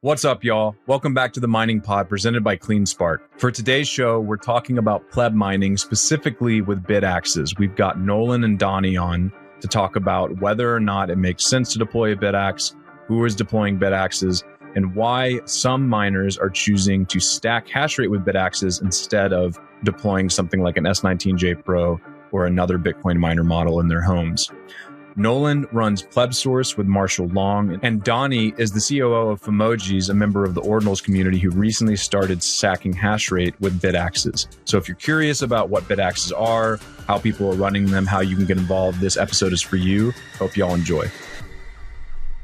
What's up, y'all? Welcome back to the Mining Pod presented by Cleanspark. For today's show, we're talking about pleb mining, specifically with BitAxes. We've got Nolan and Donny on to talk about whether or not it makes sense to deploy a BitAxe, who is deploying BitAxes, and why some miners are choosing to stack hash rate with BitAxes instead of deploying something like an S19j Pro or another Bitcoin miner model in their homes. Nolan runs Pleb Source with Marshall Long, and Donny is the COO of Femojis, a member of the Ordinals community who recently started stacking hash rate with BitAxes. So if you're curious about what BitAxes are, how people are running them, how you can get involved, this episode is for you. Hope y'all enjoy.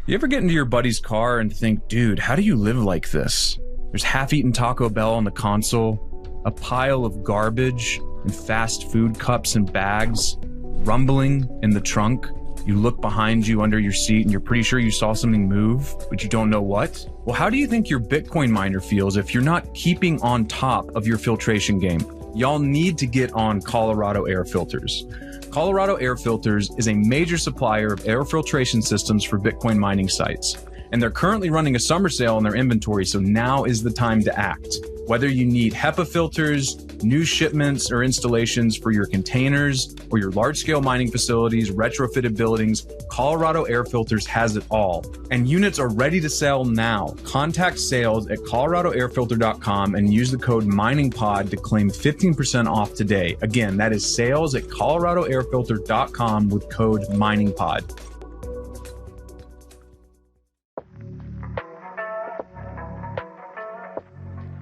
You ever get into your buddy's car and think, dude, how do you live like this? There's half-eaten Taco Bell on the console, a pile of garbage and fast food cups and bags, rumbling in the trunk. You look behind you under your seat and you're pretty sure you saw something move, but you don't know what? Well, how do you think your Bitcoin miner feels if you're not keeping on top of your filtration game? Y'all need to get on Colorado Air Filters. Colorado Air Filters is a major supplier of air filtration systems for Bitcoin mining sites. And they're currently running a summer sale on their inventory, so now is the time to act. Whether you need HEPA filters, new shipments or installations for your containers or your large-scale mining facilities, retrofitted buildings, Colorado Air Filters has it all. And units are ready to sell now. Contact sales at coloradoairfilter.com and use the code MININGPOD to claim 15% off today. Again, that is sales at coloradoairfilter.com with code MININGPOD.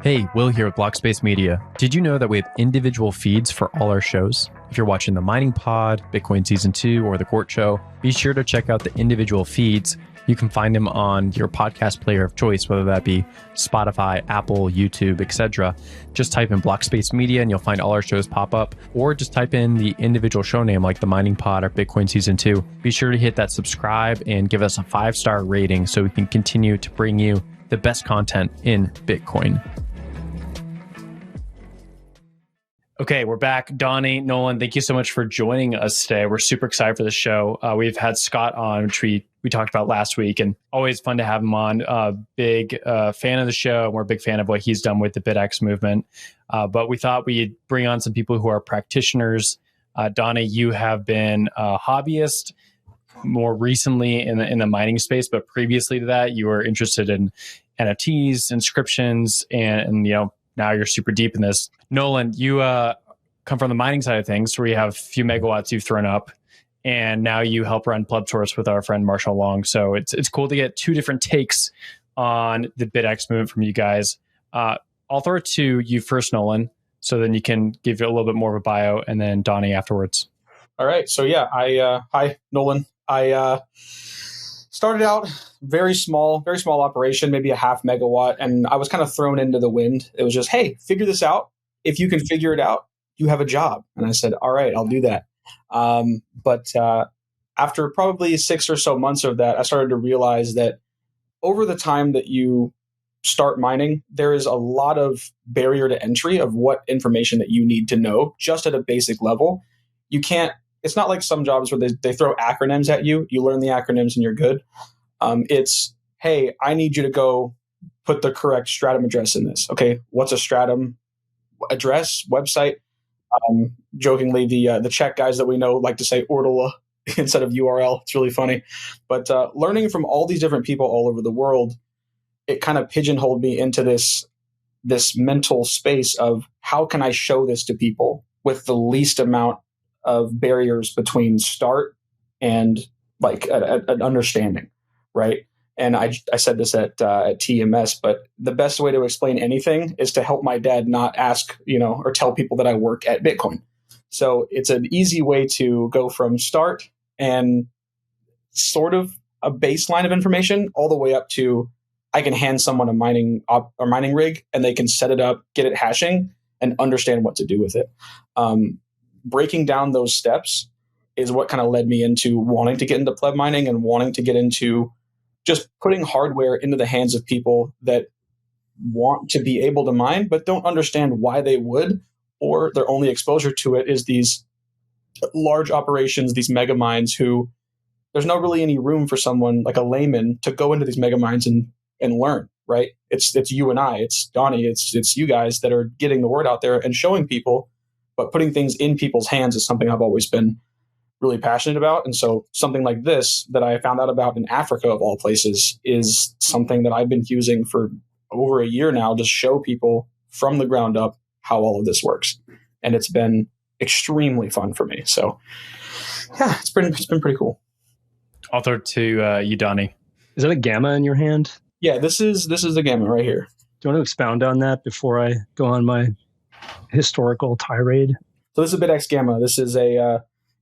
Hey, Will here with Blockspace Media. Did you know that we have individual feeds for all our shows? If you're watching the Mining Pod, Bitcoin Season 2, or the Court Show, be sure to check out the individual feeds. You can find them on your podcast player of choice, whether that be Spotify, Apple, YouTube, etc. Just type in Blockspace Media and you'll find all our shows pop up, or just type in the individual show name like the Mining Pod or Bitcoin Season 2. Be sure to hit that subscribe and give us a 5-star rating so we can continue to bring you the best content in Bitcoin. Okay, we're back. Donny, Nolan, thank you so much for joining us today. We're super excited for the show. We've had Scott on, which we talked about last week, and always fun to have him on. Big fan of the show, and we're a big fan of what he's done with the BitAxe movement. But we thought we'd bring on some people who are practitioners. Donny, you have been a hobbyist more recently in the mining space, but previously to that, you were interested in NFTs, inscriptions, and now you're super deep in this. Nolan, you come from the mining side of things, where you have a few megawatts you've thrown up, and now you help run Pleb Source with our friend Marshall Long. So it's cool to get two different takes on the BitAxe movement from you guys. I'll throw it to you first, Nolan, so then you can give it a little bit more of a bio, and then Donny afterwards. All right. So yeah, hi, Nolan. I started out very small operation, maybe a 0.5 megawatt. And I was kind of thrown into the wind. It was just, hey, figure this out. If you can figure it out, you have a job. And I said, all right, I'll do that. But after probably 6 or so months of that, I started to realize that over the time that you start mining, there is a lot of barrier to entry of what information that you need to know just at a basic level. It's not like some jobs where they throw acronyms at you. You learn the acronyms and you're good. It's, hey, I need you to go put the correct stratum address in this. Okay, what's a stratum address, website? Jokingly, the Czech guys that we know like to say Ordala instead of URL. It's really funny. But learning from all these different people all over the world, it kind of pigeonholed me into this mental space of how can I show this to people with the least amount of barriers between start and like an understanding, right? And I said this at TMS, but the best way to explain anything is to help my dad not ask, or tell people that I work at Bitcoin. So it's an easy way to go from start and sort of a baseline of information all the way up to I can hand someone a mining rig and they can set it up, get it hashing, and understand what to do with it. Breaking down those steps is what kind of led me into wanting to get into pleb mining and wanting to get into just putting hardware into the hands of people that want to be able to mine, but don't understand why they would, or their only exposure to it is these large operations, these mega mines who there's not really any room for someone like a layman to go into these mega mines and and learn, right? It's you and I, it's Donnie, it's you guys that are getting the word out there and showing people, but putting things in people's hands is something I've always been really passionate about. And so something like this that I found out about in Africa, of all places, is something that I've been using for over a year now to show people from the ground up how all of this works. And it's been extremely fun for me. So yeah, it's been pretty cool. I'll throw it to you, Donnie. Is that a gamma in your hand? Yeah, this is the gamma right here. Do you want to expound on that before I go on my historical tirade? So this is a BitAxe gamma. This is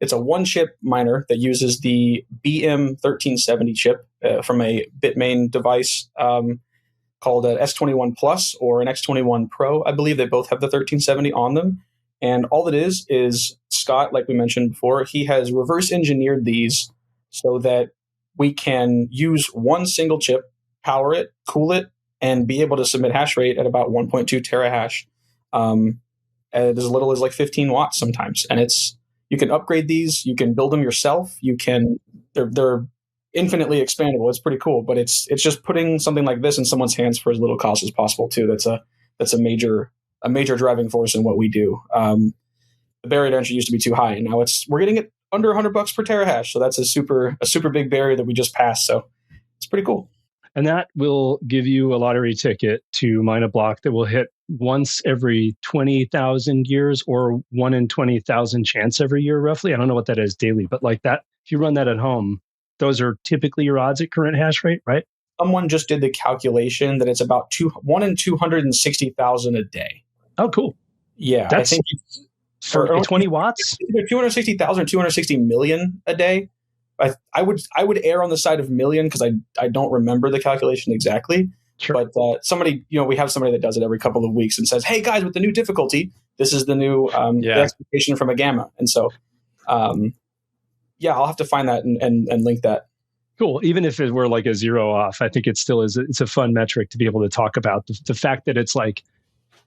it's a one-chip miner that uses the BM1370 chip from a Bitmain device called an S21 Plus or an X21 Pro. I believe they both have the 1370 on them. And all it is Scott, like we mentioned before, he has reverse engineered these so that we can use one single chip, power it, cool it, and be able to submit hash rate at about 1.2 terahash at as little as like 15 watts sometimes. And you can upgrade these, you can build them yourself, they're infinitely expandable. It's pretty cool, but it's just putting something like this in someone's hands for as little cost as possible too. That's a major driving force in what we do. The barrier to entry used to be too high, and now we're getting it under $100 per terahash. So that's a super big barrier that we just passed. So it's pretty cool. And that will give you a lottery ticket to mine a block that will hit once every 20,000 years or 1 in 20,000 chance every year, roughly. I don't know what that is daily, but like that, if you run that at home, those are typically your odds at current hash rate, right? Someone just did the calculation that it's about 1 in 260,000 a day. Oh, cool. Yeah. That's I think for 20 watts? Either 260,000 or 260 million a day. I would err on the side of million because I don't remember the calculation exactly. Sure. But somebody, we have somebody that does it every couple of weeks and says, "Hey guys, with the new difficulty, this is the new the expectation from a gamma." And so, I'll have to find that and link that. Cool. Even if it were like a zero off, I think it still is. It's a fun metric to be able to talk about the fact that it's like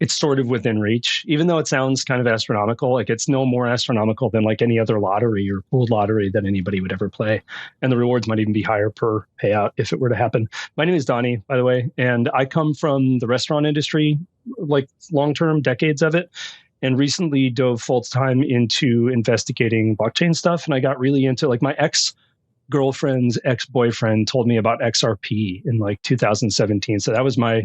it's sort of within reach, even though it sounds kind of astronomical. Like it's no more astronomical than like any other lottery or pooled lottery that anybody would ever play. And the rewards might even be higher per payout if it were to happen. My name is Donnie, by the way, and I come from the restaurant industry, like long-term, decades of it, and recently dove full-time into investigating blockchain stuff. And I got really into like my ex-girlfriend's ex-boyfriend told me about XRP in like 2017. So that was my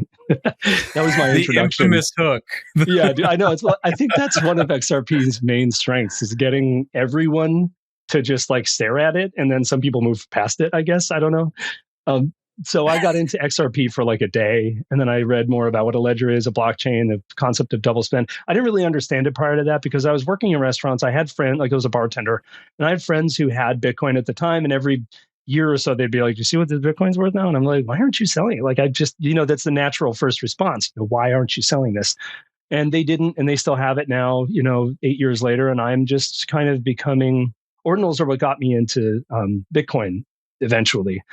introduction. The infamous hook. Yeah, dude, I know. I think that's one of XRP's main strengths is getting everyone to just like stare at it, and then some people move past it, I guess. I don't know. So I got into XRP for like a day, and then I read more about what a ledger is, a blockchain, the concept of double spend. I didn't really understand it prior to that because I was working in restaurants. I had friends, like I was a bartender, and I had friends who had Bitcoin at the time, and every year or so they'd be like, "Do you see what the Bitcoin's worth now?" And I'm like, "Why aren't you selling it?" Like I just, that's the natural first response. Why aren't you selling this? And they didn't, and they still have it now, 8 years later, and I'm just kind of becoming, ordinals are what got me into Bitcoin eventually.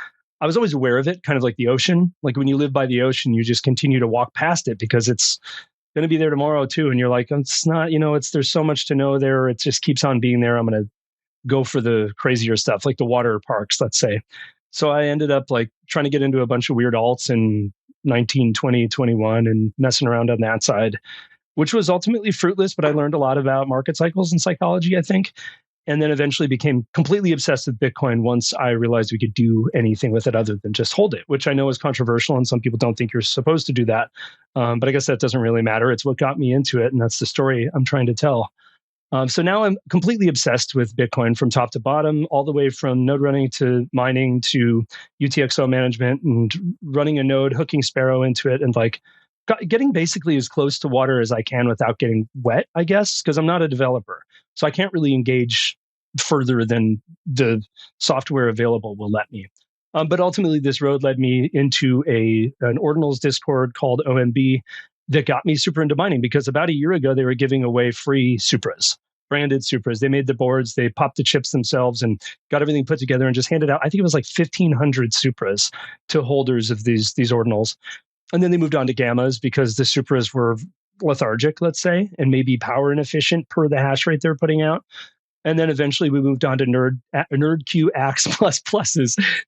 I was always aware of it, kind of like the ocean. Like when you live by the ocean, you just continue to walk past it because it's going to be there tomorrow too. And you're like, it's not, there's so much to know there. It just keeps on being there. I'm going to go for the crazier stuff, like the water parks, let's say. So I ended up like trying to get into a bunch of weird alts in 19, 20, 21 and messing around on that side, which was ultimately fruitless, but I learned a lot about market cycles and psychology, I think. And then eventually became completely obsessed with Bitcoin once I realized we could do anything with it other than just hold it, which I know is controversial and some people don't think you're supposed to do that. But I guess that doesn't really matter. It's what got me into it. And that's the story I'm trying to tell. So now I'm completely obsessed with Bitcoin from top to bottom, all the way from node running to mining to UTXO management and running a node, hooking Sparrow into it, and like getting basically as close to water as I can without getting wet, I guess, because I'm not a developer. So I can't really engage further than the software available will let me. But ultimately, this road led me into an ordinals Discord called OMB that got me super into mining, because about a year ago, they were giving away free Supras, branded Supras. They made the boards, they popped the chips themselves and got everything put together and just handed out, I think it was like 1,500 Supras to holders of these ordinals. And then they moved on to gammas because the Supras were lethargic, let's say, and maybe power inefficient per the hash rate they're putting out. And then eventually we moved on to NerdQ Axe ++,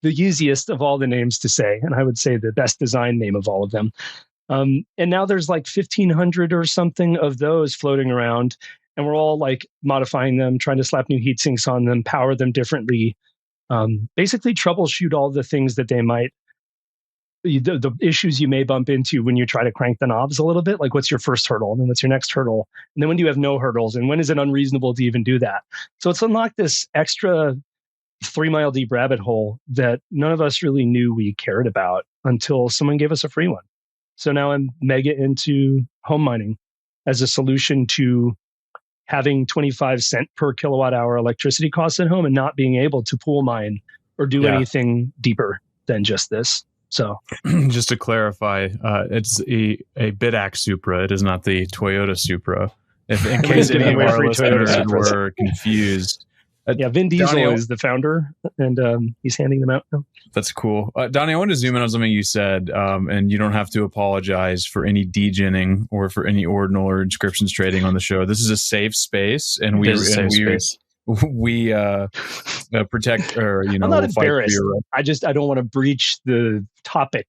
the easiest of all the names to say. And I would say the best design name of all of them. And now there's like 1,500 or something of those floating around. And we're all like modifying them, trying to slap new heat sinks on them, power them differently. Basically troubleshoot all the things that they might, the issues you may bump into when you try to crank the knobs a little bit. Like, what's your first hurdle? And then what's your next hurdle? And then when do you have no hurdles? And when is it unreasonable to even do that? So it's unlocked this extra 3-mile deep rabbit hole that none of us really knew we cared about until someone gave us a free one. So now I'm mega into home mining as a solution to having 25 cent per kilowatt hour electricity costs at home and not being able to pool mine or do anything deeper than just this. So just to clarify, it's a BitAxe Supra. It is not the Toyota Supra. If in case any of our listeners were confused. Vin Diesel is the founder, and he's handing them out now. That's cool. Donny, I want to zoom in on something you said, and you don't have to apologize for any degenning or for any ordinal or inscriptions trading on the show. This is a safe space, and we protect, or I'm not embarrassed. I don't want to breach the topic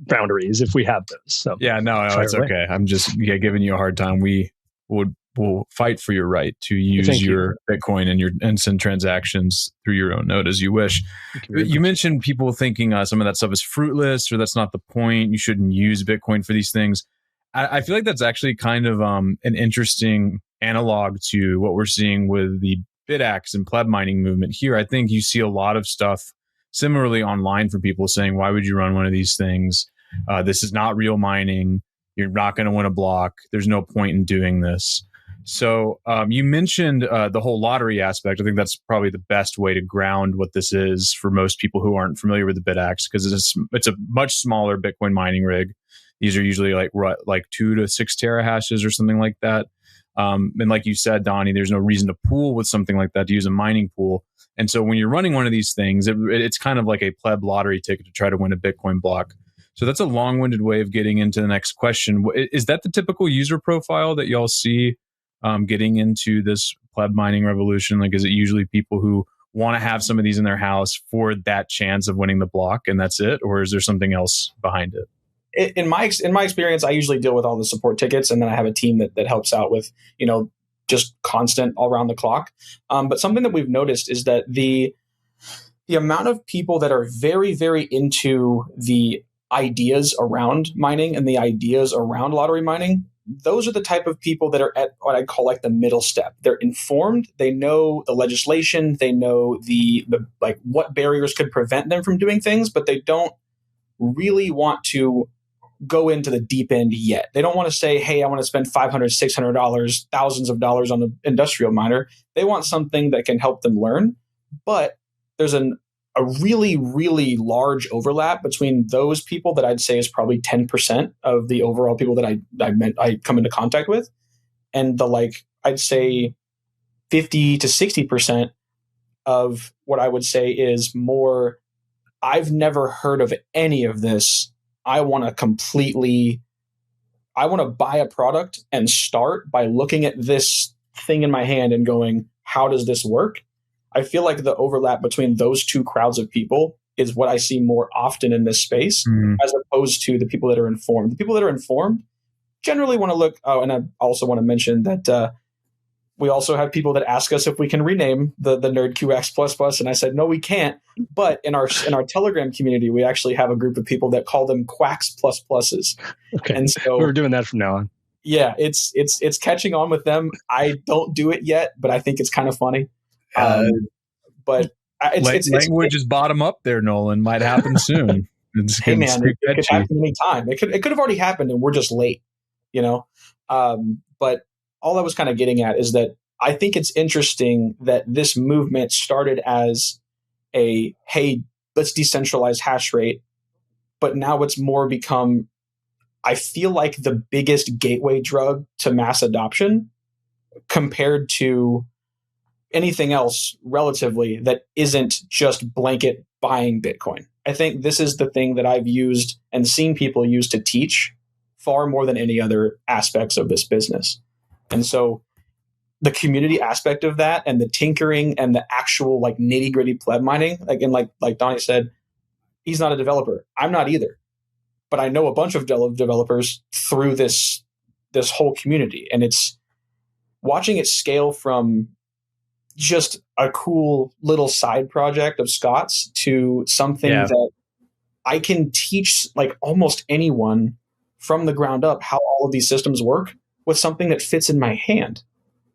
boundaries if we have those. So no, it's okay. I'm just giving you a hard time. We'll fight for your right to use your Bitcoin and your instant transactions through your own node as you wish. You mentioned people thinking some of that stuff is fruitless, or that's not the point. You shouldn't use Bitcoin for these things. I feel like that's actually kind of an interesting analog to what we're seeing with the BitAxe and pleb mining movement here. I think you see a lot of stuff similarly online from people saying, why would you run one of these things? This is not real mining. You're not going to win a block. There's no point in doing this. So you mentioned the whole lottery aspect. I think that's probably the best way to ground what this is for most people who aren't familiar with the BitAxe, because it's a much smaller Bitcoin mining rig. These are usually like 2 to 6 terahashes or something like that. And like you said, Donny, there's no reason to pool with something like that, to use a mining pool. And so when you're running one of these things, it's kind of like a pleb lottery ticket to try to win a Bitcoin block. So that's a long-winded way of getting into the next question. Is that the typical user profile that y'all see getting into this pleb mining revolution? Like, is it usually people who want to have some of these in their house for that chance of winning the block, and that's it? Or is there something else behind it? In my experience, I usually deal with all the support tickets, and then I have a team that helps out with, just constant all around the clock. But something that we've noticed is that the amount of people that are very, very into the ideas around mining and the ideas around lottery mining, those are the type of people that are at what I call like the middle step. They're informed. They know the legislation. They know the like what barriers could prevent them from doing things, but they don't really want to go into the deep end yet. They don't want to say, hey, I want to spend $500, $600, thousands of dollars on an industrial miner. They want something that can help them learn. But there's a really, really large overlap between those people that I'd say is probably 10% of the overall people that I come into contact with, and I'd say 50 to 60% of what I would say is more, I've never heard of any of this. I want to buy a product and start by looking at this thing in my hand and going, how does this work? I feel like the overlap between those two crowds of people is what I see more often in this space, as opposed to the people that are informed. The people that are informed generally want to look. Oh, and I also want to mention that we also have people that ask us if we can rename the NerdQ Axe++, and I said no, we can't. But in our Telegram community, we actually have a group of people that call them Quacks ++s. Okay, and so we're doing that from now on. Yeah, it's catching on with them. I don't do it yet, but I think it's kind of funny. But language is bottom up there, Nolan. Might happen soon. Hey man, it could happen anytime. It could have already happened, and we're just late, But all I was kind of getting at is that I think it's interesting that this movement started as a, hey, let's decentralize hash rate, but now it's more become, I feel like, the biggest gateway drug to mass adoption compared to anything else relatively that isn't just blanket buying Bitcoin. I think this is the thing that I've used and seen people use to teach far more than any other aspects of this business. And so the community aspect of that and the tinkering and the actual like nitty gritty pleb mining, like Donnie said, he's not a developer. I'm not either, but I know a bunch of developers through this whole community, and it's watching it scale from just a cool little side project of Scott's to something that I can teach like almost anyone from the ground up how all of these systems work with something that fits in my hand.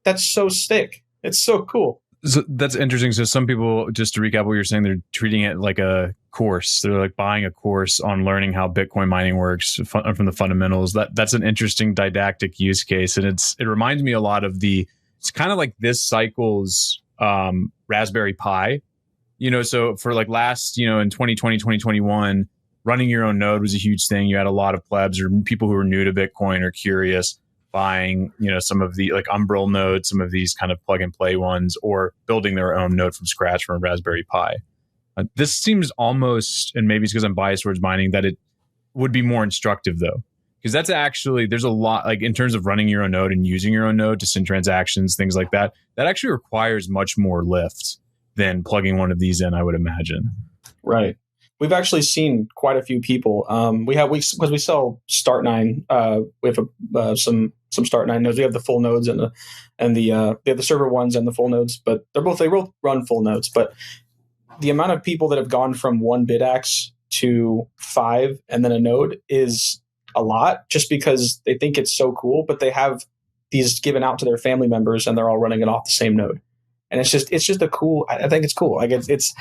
That's so sick. It's so cool. So that's interesting. So some people, just to recap what you're saying, they're treating it like a course. They're like buying a course on learning how Bitcoin mining works from the fundamentals. That's an interesting didactic use case. And it reminds me a lot of it's kind of like this cycle's Raspberry Pi. So for like last, in 2020, 2021, running your own node was a huge thing. You had a lot of plebs or people who were new to Bitcoin or curious buying, some of the like Umbrel nodes, some of these kind of plug and play ones, or building their own node from scratch from a Raspberry Pi. This seems almost, and maybe it's because I'm biased towards mining, that it would be more instructive though. Because that's actually, there's a lot, like in terms of running your own node and using your own node to send transactions, things like that, that actually requires much more lift than plugging one of these in, I would imagine. Right. We've actually seen quite a few people. Because we sell Start9. We have some Start9 nodes. We have the full nodes and we have the server ones and the full nodes, but they both run full nodes. But the amount of people that have gone from one BitAxe to 5 and then a node is a lot, just because they think it's so cool, but they have these given out to their family members and they're all running it off the same node. And it's just a cool, I think it's cool. Like it's,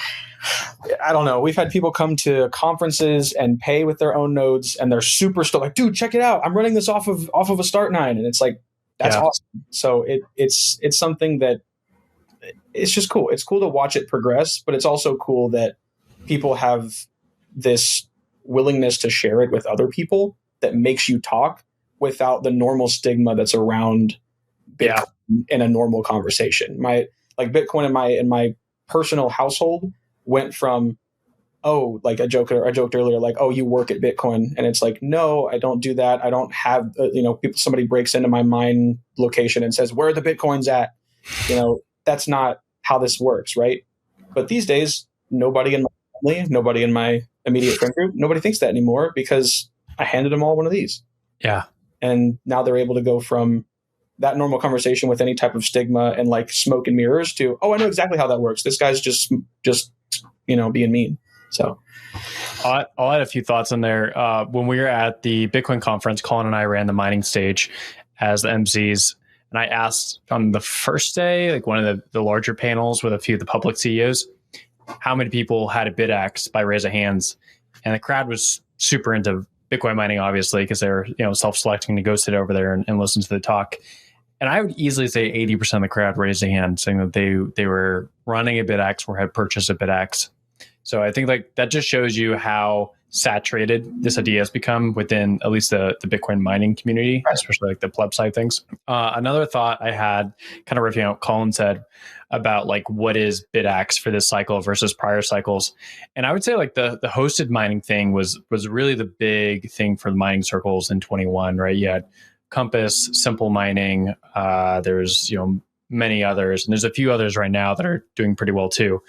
I don't know. We've had people come to conferences and pay with their own nodes, and they're super stoked, like, dude, check it out. I'm running this off of a Start9. And it's like, that's awesome. So it's something that it's just cool. It's cool to watch it progress, but it's also cool that people have this willingness to share it with other people that makes you talk without the normal stigma that's around Bitcoin in a normal conversation. Bitcoin in my personal household went from, like I joked earlier, like, oh, you work at Bitcoin. And it's like, no, I don't do that. I don't have, somebody breaks into my mine location and says, where are the Bitcoins at? That's not how this works. Right. But these days, nobody in my family, nobody in my immediate friend group, nobody thinks that anymore, because I handed them all one of these. Yeah. And now they're able to go from that normal conversation with any type of stigma and like smoke and mirrors to, oh, I know exactly how that works. This guy's just being mean. So I'll add a few thoughts in there. When we were at the Bitcoin conference, Colin and I ran the mining stage as the MCs. And I asked on the first day, like one of the larger panels with a few of the public CEOs, how many people had a BitAxe by raise of hands. And the crowd was super into Bitcoin mining, obviously, because they're self-selecting to go sit over there and listen to the talk. And I would easily say 80% of the crowd raised a hand saying that they were running a BitAxe or had purchased a BitAxe. So I think like that just shows you how saturated this idea has become within at least the Bitcoin mining community, especially like the pleb side things. Another thought I had, kind of riffing out what Colin said about like what is BitAxe for this cycle versus prior cycles. And I would say like the hosted mining thing was really the big thing for the mining circles in 21, right? You had Compass, Simple Mining, there's many others, and there's a few others right now that are doing pretty well too.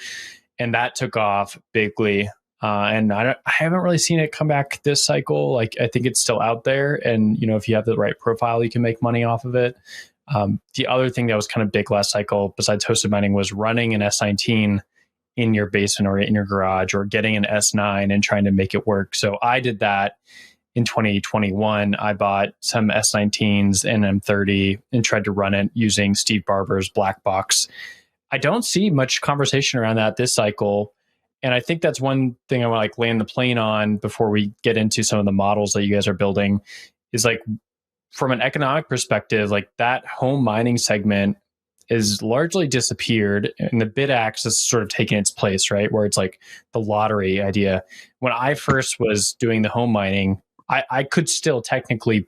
And that took off bigly. And I haven't really seen it come back this cycle. Like I think it's still out there, and if you have the right profile, you can make money off of it. The other thing that was kind of big last cycle, besides hosted mining, was running an S19 in your basement or in your garage, or getting an S9 and trying to make it work. So I did that in 2021. I bought some S19s and M30 and tried to run it using Steve Barber's black box. I don't see much conversation around that this cycle. And I think that's one thing I want to like land the plane on before we get into some of the models that you guys are building, is like from an economic perspective, like that home mining segment is largely disappeared, and the BitAxe has sort of taken its place, right? Where it's like the lottery idea. When I first was doing the home mining, I could still technically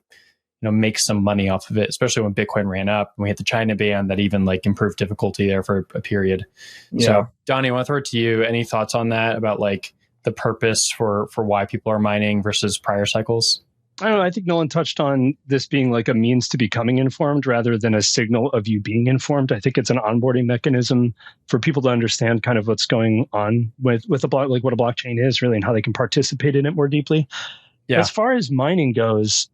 make some money off of it, especially when Bitcoin ran up and we hit the China ban that even like improved difficulty there for a period. Yeah. So Donnie, I want to throw it to you. Any thoughts on that about like the purpose for why people are mining versus prior cycles? I don't know. I think Nolan touched on this being like a means to becoming informed rather than a signal of you being informed. I think it's an onboarding mechanism for people to understand kind of what's going on with a block, like what a blockchain is really and how they can participate in it more deeply. Yeah. As far as mining goes,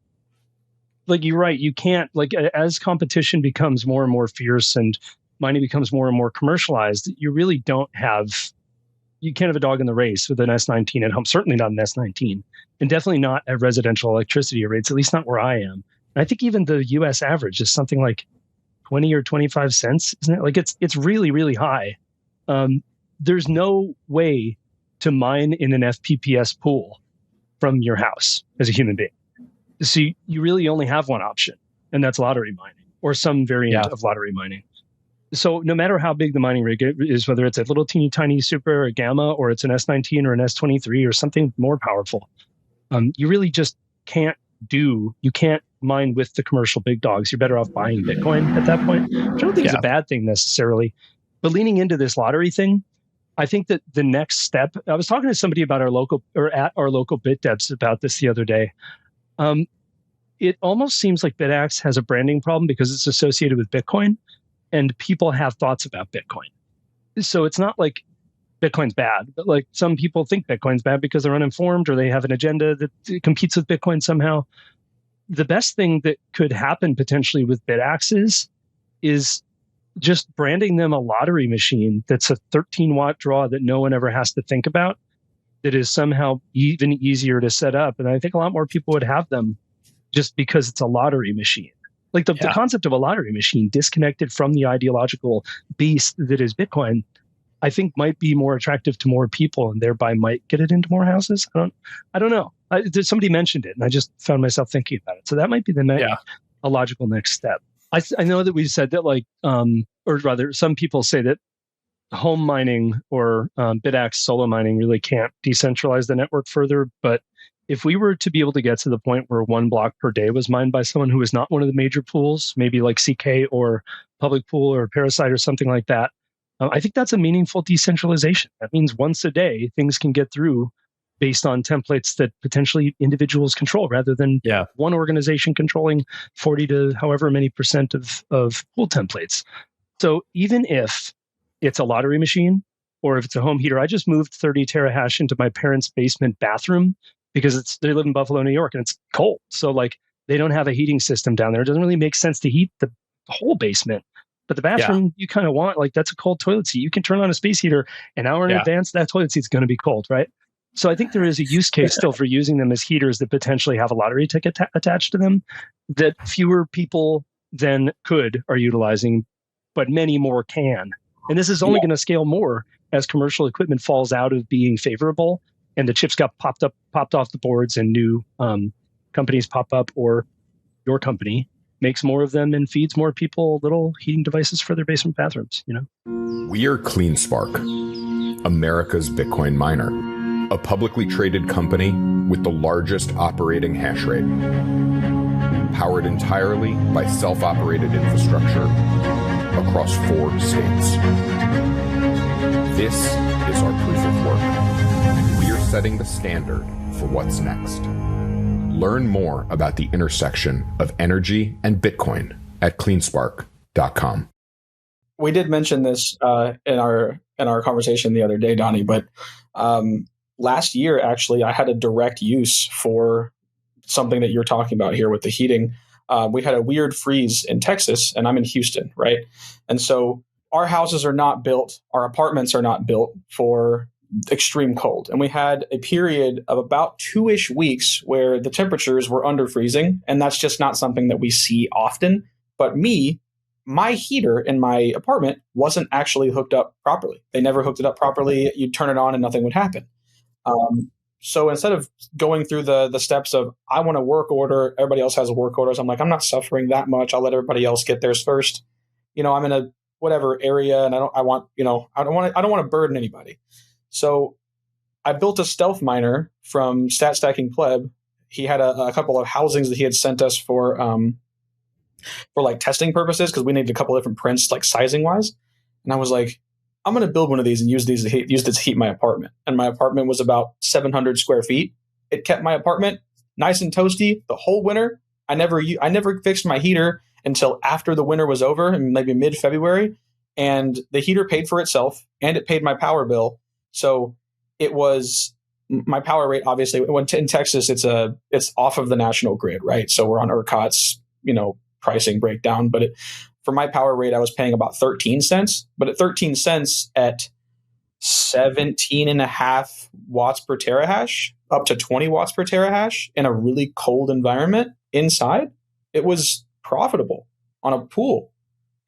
like you're right, you can't, like as competition becomes more and more fierce and mining becomes more and more commercialized, you really you can't have a dog in the race with an S19 at home, certainly not an S19, and definitely not at residential electricity rates, at least not where I am. And I think even the US average is something like 20 or 25 cents, isn't it? Like it's really, really high. There's no way to mine in an FPPS pool from your house as a human being. So you really only have one option, and that's lottery mining or some variant of lottery mining. So no matter how big the mining rig is, whether it's a little teeny tiny super, a gamma, or it's an S19 or an S23 or something more powerful, you really just can't mine with the commercial big dogs. You're better off buying Bitcoin at that point, which I don't think is a bad thing necessarily. But leaning into this lottery thing, I think that the next step, I was talking to somebody about at our local BitDevs about this the other day. It almost seems like BitAxe has a branding problem because it's associated with Bitcoin. And people have thoughts about Bitcoin. So it's not like Bitcoin's bad, but like some people think Bitcoin's bad because they're uninformed or they have an agenda that competes with Bitcoin somehow. The best thing that could happen potentially with BitAxe is just branding them a lottery machine that's a 13-watt draw that no one ever has to think about, that is somehow even easier to set up. And I think a lot more people would have them just because it's a lottery machine. Like the concept of a lottery machine disconnected from the ideological beast that is Bitcoin, I think might be more attractive to more people and thereby might get it into more houses. I don't know. Somebody mentioned it and I just found myself thinking about it. So that might be a logical next step. I know that we've said that or rather some people say that home mining or BitAxe solo mining really can't decentralize the network further. But if we were to be able to get to the point where 1 block per day was mined by someone who was not one of the major pools, maybe like CK or Public Pool or Parasite or something like that, I think that's a meaningful decentralization. That means once a day, things can get through based on templates that potentially individuals control rather than one organization controlling 40 to however many % of pool templates. So even if it's a lottery machine or if it's a home heater, I just moved 30 terahash into my parents' basement bathroom because they live in Buffalo, New York, and it's cold. So like they don't have a heating system down there. It doesn't really make sense to heat the whole basement. But the bathroom, you kind of want, like that's a cold toilet seat. You can turn on a space heater an hour in advance. That toilet seat's going to be cold, right? So I think there is a use case still for using them as heaters that potentially have a lottery ticket attached to them that fewer people than are utilizing, but many more can. And this is only going to scale more as commercial equipment falls out of being favorable and the chips got popped off the boards and new companies pop up, or your company makes more of them and feeds more people little heating devices for their basement bathrooms, We are Cleanspark, America's Bitcoin miner, a publicly traded company with the largest operating hash rate, powered entirely by self-operated infrastructure across 4 states. This is our proof of work. We are setting the standard for what's next. Learn more about the intersection of energy and Bitcoin at cleanspark.com. We did mention this in our conversation the other day, Donny, but last year, actually, I had a direct use for something that you're talking about here with the heating. We had a weird freeze in Texas, and I'm in Houston, right? And so our houses are not built, our apartments are not built for extreme cold. And we had a period of about 2-ish weeks where the temperatures were under freezing, and that's just not something that we see often. But my heater in my apartment wasn't actually hooked up properly. They never hooked it up properly. You'd turn it on and nothing would happen. So instead of going through the steps of, I want a work order, everybody else has a work order, so I'm like, I'm not suffering that much. I'll let everybody else get theirs first. I'm in a whatever area, and I don't want to burden anybody. So I built a stealth miner from Stat Stacking Pleb. He had a couple of housings that he had sent us for like testing purposes, because we needed a couple of different prints, like sizing wise. And I was like, I'm going to build one of these and use this to heat my apartment. And my apartment was about 700 square feet. It kept my apartment nice and toasty the whole winter. I never fixed my heater until after the winter was over, maybe mid-February, and the heater paid for itself and it paid my power bill. So it was my power rate. Obviously, in Texas, it's off of the national grid, right? So we're on ERCOT's pricing breakdown. But for my power rate, I was paying about 13 cents. But at 13 cents at 17.5 watts per terahash, up to 20 watts per terahash in a really cold environment inside, it was profitable on a pool.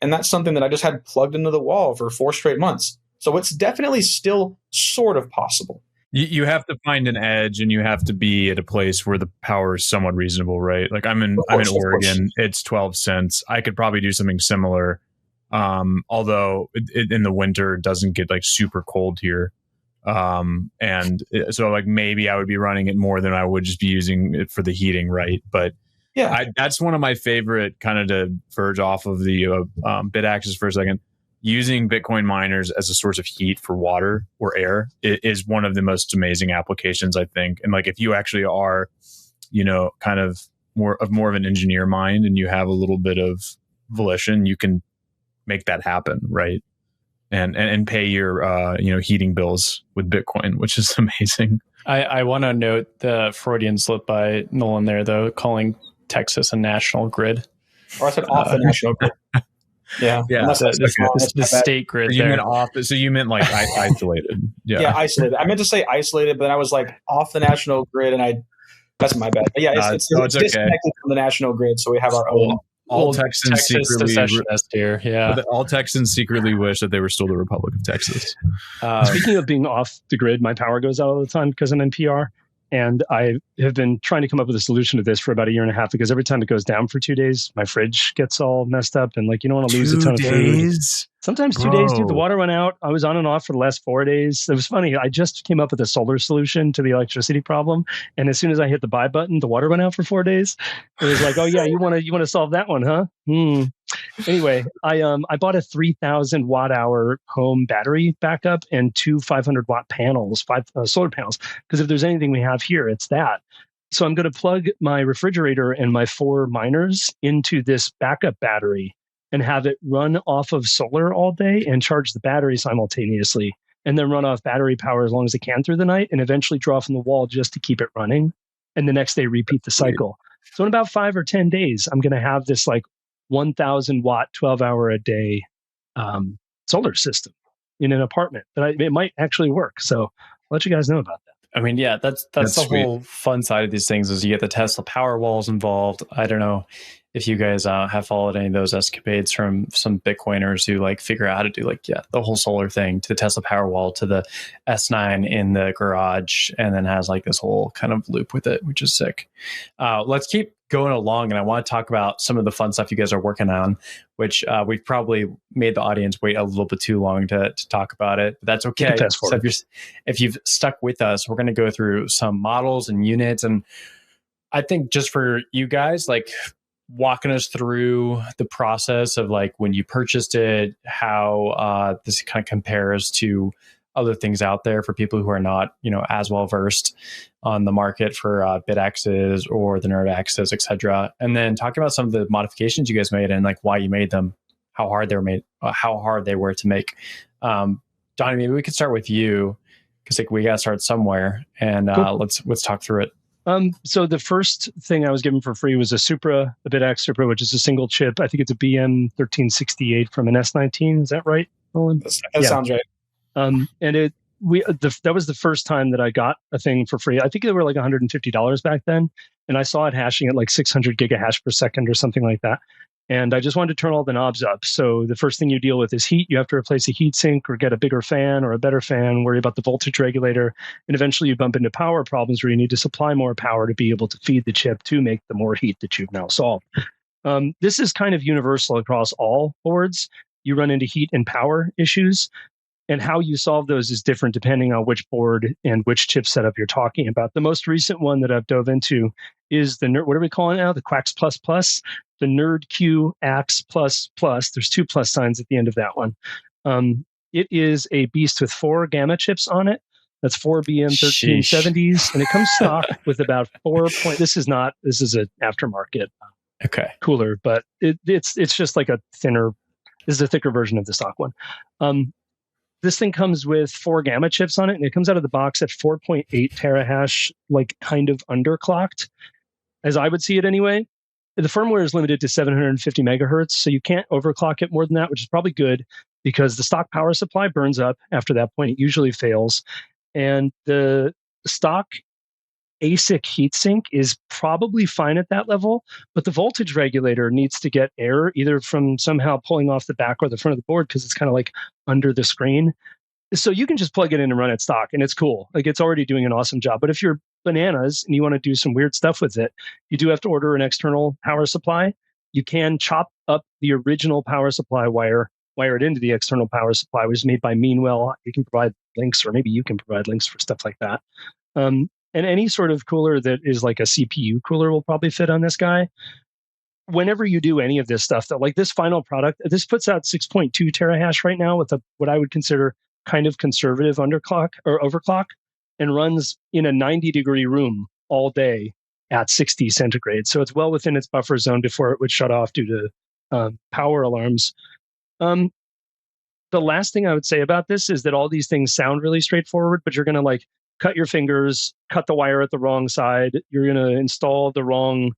And that's something that I just had plugged into the wall for 4 straight months. So it's definitely still sort of possible. You have to find an edge, and you have to be at a place where the power is somewhat reasonable, right? Like I'm in Oregon, it's 12 cents. I could probably do something similar. Although in the winter it doesn't get like super cold here. So like maybe I would be running it more than I would just be using it for the heating, right? But yeah, that's one of my favorite, kind of to verge off of the BitAxes for a second. Using Bitcoin miners as a source of heat for water or air is one of the most amazing applications, I think. And like if you actually are, kind of more of an engineer mind and you have a little bit of volition, you can make that happen, right? And pay your heating bills with Bitcoin, which is amazing. I want to note the Freudian slip by Nolan there, though, calling Texas a national grid. Or I said off the national grid. Yeah. The state grid. So you meant off. So you meant like isolated. Yeah, isolated. I meant to say isolated, but then I was like off the national grid, and that's my bad. But yeah, it's disconnected from the national grid, so we have our own. All Texans secretly here. Yeah. All Texans secretly wish that they were still the Republic of Texas. Speaking of being off the grid, my power goes out all the time because I'm in PR. And I have been trying to come up with a solution to this for about a year and a half, because every time it goes down for 2 days, my fridge gets all messed up, and like you don't want to lose a ton of food. Sometimes 2 days, dude. The water went out. I was on and off for the last 4 days. It was funny. I just came up with a solar solution to the electricity problem, and as soon as I hit the buy button, the water went out for 4 days. It was like, oh yeah, you want to solve that one, huh? Anyway, I bought a 3,000 watt hour home battery backup and 2 500 watt panels, solar panels. Because if there's anything we have here, it's that. So I'm going to plug my refrigerator and my 4 miners into this backup battery and have it run off of solar all day and charge the battery simultaneously, and then run off battery power as long as it can through the night, and eventually draw from the wall just to keep it running. And the next day repeat the cycle. So in about 5 or 10 days, I'm going to have this like 1,000 watt, 12-hour a day solar system in an apartment. But it might actually work. So I'll let you guys know about that. I mean, yeah, that's the sweet. Whole fun side of these things is you get the Tesla power walls involved. I don't know if you guys have followed any of those escapades from some Bitcoiners who like figure out how to do the whole solar thing, to the Tesla power wall, to the S9 in the garage, and then has like this whole kind of loop with it, which is sick. Let's keep going along, and I want to talk about some of the fun stuff you guys are working on, which we've probably made the audience wait a little bit too long to talk about it, but that's okay. So if you've stuck with us, we're going to go through some models and units, and I think just for you guys, like walking us through the process of like when you purchased it, how this kind of compares to other things out there for people who are not, as well versed on the market for BitAxes or the NerdAxes, etc. And then talk about some of the modifications you guys made and like why you made them, how hard they were made, how hard they were to make. Donny, maybe we could start with you, because like we got to start somewhere, and cool. let's talk through it. So the first thing I was given for free was a BitAxe Supra, which is a single chip. I think it's a BM1368 from an S19. Is that right, Nolan? That sounds right. And that was the first time that I got a thing for free. I think they were like $150 back then, and I saw it hashing at like 600 gigahash per second or something like that. And I just wanted to turn all the knobs up. So the first thing you deal with is heat. You have to replace a heat sink or get a bigger fan or a better fan, worry about the voltage regulator. And eventually you bump into power problems where you need to supply more power to be able to feed the chip to make the more heat that you've now solved. This is kind of universal across all boards. You run into heat and power issues. And how you solve those is different depending on which board and which chip setup you're talking about. The most recent one that I've dove into is what are we calling it now? The Quax Plus Plus, the NerdQ Axe Plus Plus. There's 2 plus signs at the end of that one. It is a beast with 4 gamma chips on it. That's 4 BM 1370s, and it comes stock with about 4 point. This is an aftermarket cooler, but it's just like a thinner. This is a thicker version of the stock one. This thing comes with 4 gamma chips on it, and it comes out of the box at 4.8 terahash, like kind of underclocked, as I would see it anyway. The firmware is limited to 750 megahertz, so you can't overclock it more than that, which is probably good because the stock power supply burns up after that point. It usually fails. And the stock ASIC heatsink is probably fine at that level, but the voltage regulator needs to get air either from somehow pulling off the back or the front of the board because it's kind of like under the screen. So you can just plug it in and run it stock, and it's cool. Like, it's already doing an awesome job. But if you're bananas and you want to do some weird stuff with it, you do have to order an external power supply. You can chop up the original power supply wire it into the external power supply, which is made by Meanwell. You can provide links, or maybe you can provide links for stuff like that. And any sort of cooler that is like a CPU cooler will probably fit on this guy. Whenever you do any of this stuff, though, like this final product, this puts out 6.2 terahash right now with what I would consider kind of conservative underclock or overclock, and runs in a 90-degree room all day at 60 centigrade. So it's well within its buffer zone before it would shut off due to power alarms. The last thing I would say about this is that all these things sound really straightforward, but you're going to like cut your fingers, cut the wire at the wrong side. You're going to install the wrong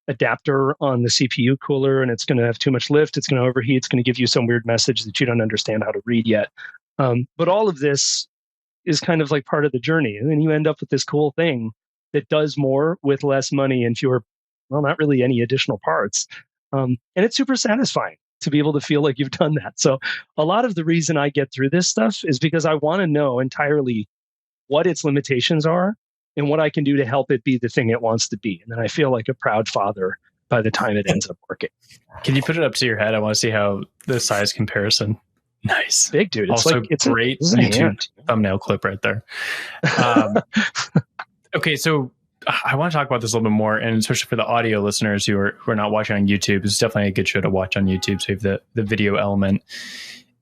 adapter on the CPU cooler, and it's going to have too much lift. It's going to overheat. It's going to give you some weird message that you don't understand how to read yet. But all of this is kind of like part of the journey. And then you end up with this cool thing that does more with less money and fewer, well, not really any additional parts. And it's super satisfying to be able to feel like you've done that. So a lot of the reason I get through this stuff is because I want to know entirely what its limitations are and what I can do to help it be the thing it wants to be. And then I feel like a proud father by the time it ends up working. Can you put it up to your head? I want to see how the size comparison. Nice. Big, dude. It's also like, it's great YouTube thumbnail clip right there. Okay, so I want to talk about this a little bit more, and especially for the audio listeners who are not watching on YouTube. It's definitely a good show to watch on YouTube. So you have the video element.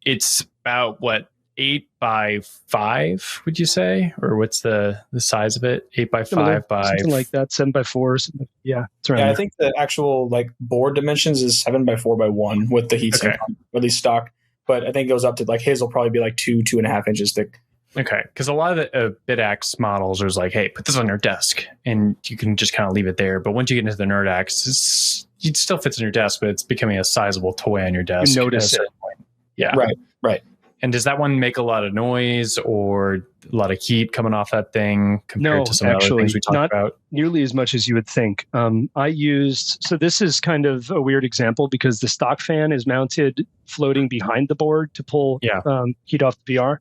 It's about what, 8 by 5, would you say? Or what's the size of it? 8 by 5 by something like that, 7 by 4. Yeah, it's around there. I think the actual like board dimensions is 7 by 4 by 1 with the heatsink, or at least stock. But I think it goes up to like his will probably be like 2.5 inches thick. Okay, because a lot of the BitAxe models are like, hey, put this on your desk, and you can just kind of leave it there. But once you get into the NerdQ, it still fits on your desk, but it's becoming a sizable toy on your desk. You notice it. Yeah, right. And does that one make a lot of noise or a lot of heat coming off that thing compared to some other things we talked about? Nearly as much as you would think. So this is kind of a weird example because the stock fan is mounted floating behind the board to pull heat off the VR.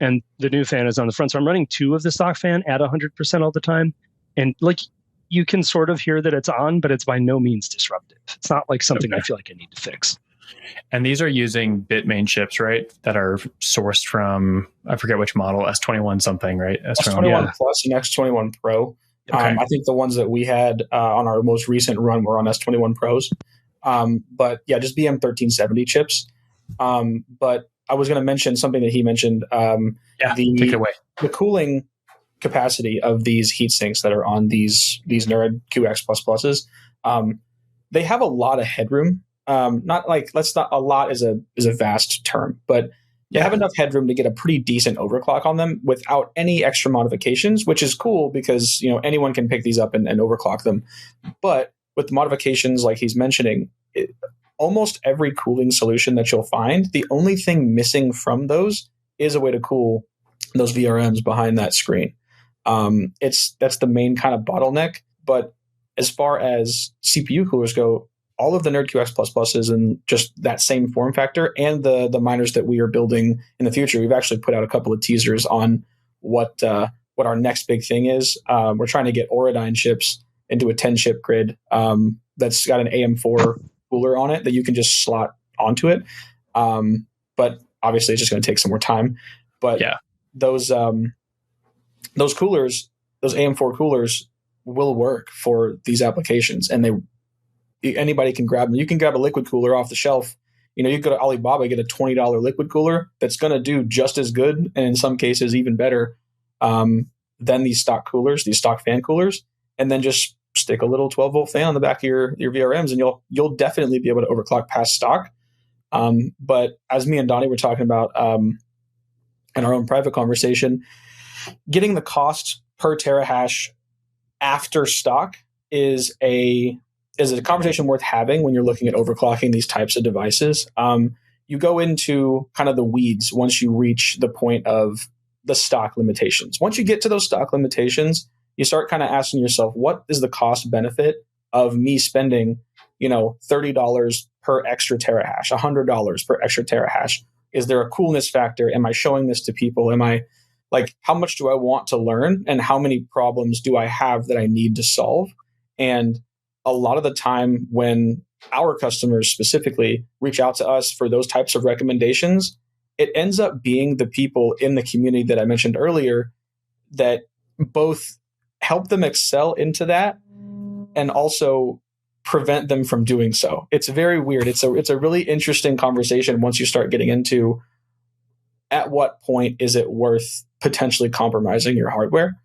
And the new fan is on the front. So I'm running 2 of the stock fan at 100% all the time. And like, you can sort of hear that it's on, but it's by no means disruptive. It's not like something I feel like I need to fix. And these are using Bitmain chips, right? That are sourced from, I forget which model, S21 something, right? S21 Plus and X21 Pro. Okay. I think the ones that we had on our most recent run were on S21 Pros. But yeah, just BM 1370 chips. But I was going to mention something that he mentioned. Take it away. The cooling capacity of these heat sinks that are on these NerdQ Axe Pluses, they have a lot of headroom. Not a lot is a vast term, but they have enough headroom to get a pretty decent overclock on them without any extra modifications, which is cool because anyone can pick these up and overclock them. But with the modifications, like he's mentioning, almost every cooling solution that you'll find, the only thing missing from those is a way to cool those VRMs behind that screen. That's the main kind of bottleneck. But as far as CPU coolers go, all of the NerdQ Axe Pluses and just that same form factor, and the miners that we are building in the future, we've actually put out a couple of teasers on what our next big thing is. We're trying to get Auradine chips into a 10-chip grid that's got an AM4 cooler on it that you can just slot onto it. But obviously, it's just going to take some more time. But those coolers, those AM4 coolers, will work for these applications, and anybody can grab them. You can grab a liquid cooler off the shelf. You can go to Alibaba, get a $20 liquid cooler that's going to do just as good, and in some cases even better, then these stock coolers, these stock fan coolers, and then just stick a little 12-volt fan on the back of your VRMs, and you'll definitely be able to overclock past stock. But as me and Donny were talking about in our own private conversation, getting the cost per terahash after stock is a conversation worth having when you're looking at overclocking these types of devices. You go into kind of the weeds once you reach the point of the stock limitations. Once you get to those stock limitations, you start kind of asking yourself, what is the cost benefit of me spending, $30 per extra terahash, $100 per extra terahash? Is there a coolness factor? Am I showing this to people? Am I how much do I want to learn, and how many problems do I have that I need to solve? And a lot of the time when our customers specifically reach out to us for those types of recommendations, it ends up being the people in the community that I mentioned earlier that both help them excel into that and also prevent them from doing so. It's very weird. It's a really interesting conversation once you start getting into at what point is it worth potentially compromising your hardware.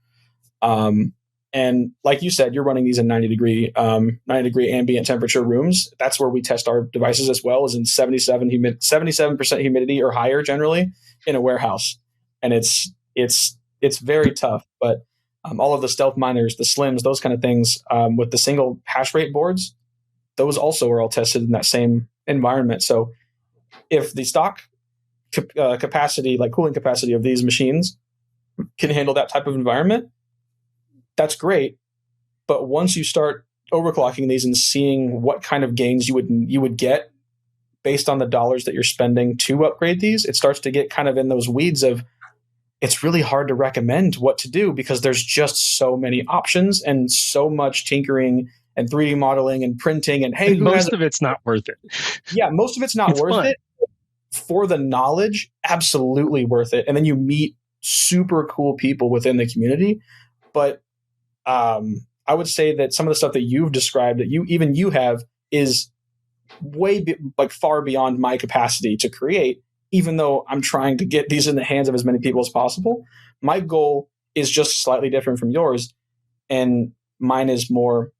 And like you said, you're running these in 90 degree ambient temperature rooms. That's where we test our devices as well, is in 77% humidity or higher generally in a warehouse. And it's very tough, but all of the stealth miners, the slims, those kind of things with the single hash rate boards, those also are all tested in that same environment. So if the stock capacity, like cooling capacity of these machines can handle that type of environment, that's great. But once you start overclocking these and seeing what kind of gains you would get based on the dollars that you're spending to upgrade these, it starts to get kind of in those weeds of, it's really hard to recommend what to do because there's just so many options and so much tinkering and 3D modeling and printing. And hey, most of it's not worth it. Yeah, most of it's not worth it. For the knowledge, absolutely worth it. And then you meet super cool people within the community. But I would say that some of the stuff that you've described that you have is far beyond my capacity to create, even though I'm trying to get these in the hands of as many people as possible. My goal is just slightly different from yours. And mine is more,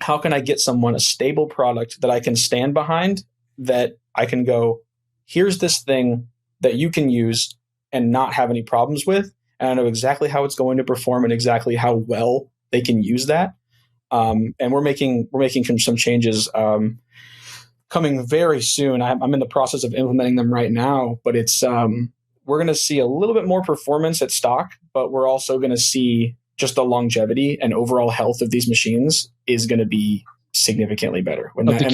how can I get someone a stable product that I can stand behind, that I can go, here's this thing that you can use and not have any problems with. And I know exactly how it's going to perform and exactly how well they can use that. And we're making some changes coming very soon. I'm in the process of implementing them right now, but it's we're going to see a little bit more performance at stock, but we're also going to see just the longevity and overall health of these machines is going to be significantly better. Of the Q++.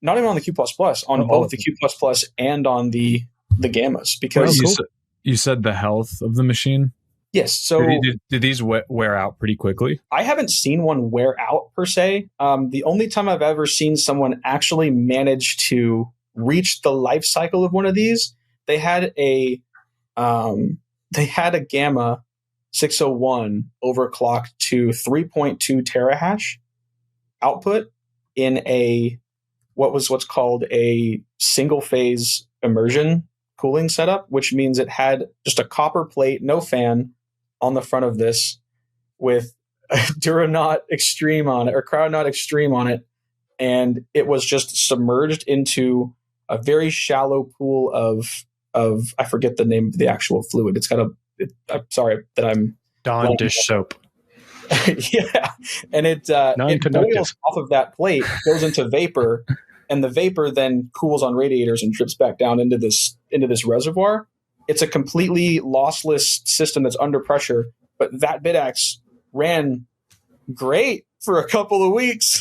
Not even on the Q++, on both the Q++ and on the gammas. Because you said the health of the machine? Yes. So did these wear out pretty quickly? I haven't seen one wear out per se. The only time I've ever seen someone actually manage to reach the life cycle of one of these, they had a Gamma 601 overclocked to 3.2 terahash output in what's called a single phase immersion cooling setup, which means it had just a copper plate, no fan on the front of this with a Duranaut Extreme on it or Cryonaut Extreme on it. And it was just submerged into a very shallow pool of I forget the name of the actual fluid. It's got I'm sorry that I'm Dawn dish soap. Yeah. And it boils off of that plate, goes into vapor, and the vapor then cools on radiators and drips back down into this reservoir. It's a completely lossless system that's under pressure, but that BitAxe ran great for a couple of weeks.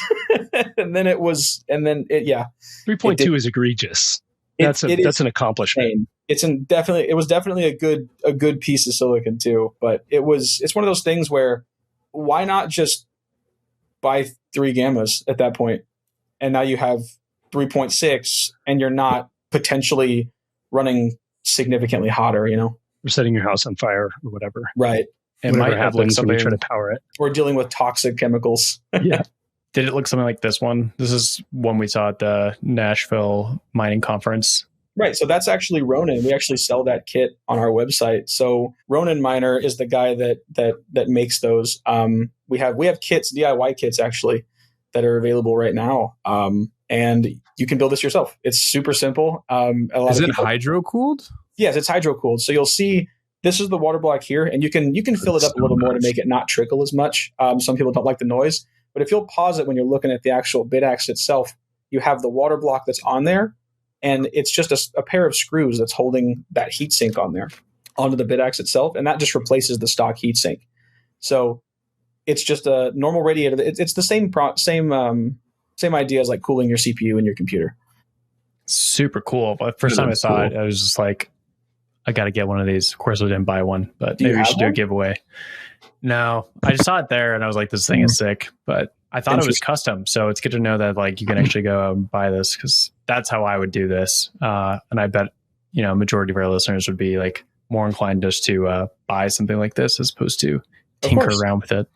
and then it 3.2 is egregious. That's an accomplishment. It was definitely a good piece of silicon too, but it's one of those things where why not just buy 3 gammas at that point? And now you have 3.6 and you're not potentially running significantly hotter, Or setting your house on fire or whatever. Right. It might have looked something, when you try to power it. Or dealing with toxic chemicals. Yeah. Did it look something like this one? This is one we saw at the Nashville mining conference. Right. So that's actually Ronin. We actually sell that kit on our website. So Ronin Miner is the guy that makes those. We have kits, DIY kits actually, that are available right now. And you can build this yourself. It's super simple. Is it hydro cooled? Yes, it's hydro cooled. So you'll see this is the water block here, and you can fill it up a little more to make it not trickle as much. Some people don't like the noise, but if you'll pause it when you're looking at the actual BitAxe itself, you have the water block that's on there. And it's just a pair of screws that's holding that heatsink on there onto the BitAxe itself. And that just replaces the stock heatsink. So it's just a normal radiator. It's the same idea as like cooling your CPU in your computer. Super cool. But first time I saw it, I was just like, I got to get one of these. Of course, I didn't buy one, but maybe we should do a giveaway. No, I just saw it there and I was like, this thing is sick. But I thought it was custom. So it's good to know that like you can actually go out and buy this, because that's how I would do this. And I bet, majority of our listeners would be like more inclined just to buy something like this as opposed to tinker around with it.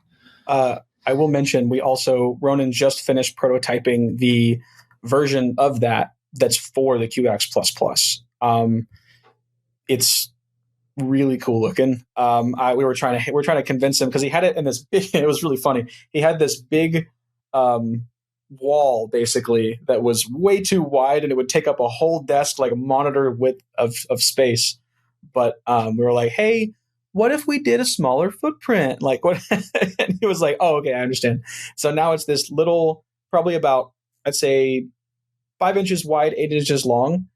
I will mention Ronin just finished prototyping the version of that's for the QX++. It's really cool looking. We're trying to convince him, because he had it in this big, it was really funny. He had this big wall basically that was way too wide, and it would take up a whole desk, like a monitor width of space. But we were like, hey, what if we did a smaller footprint? Like what? And he was like, oh, okay, I understand. So now it's this little, probably about, I'd say 5 inches wide, 8 inches long.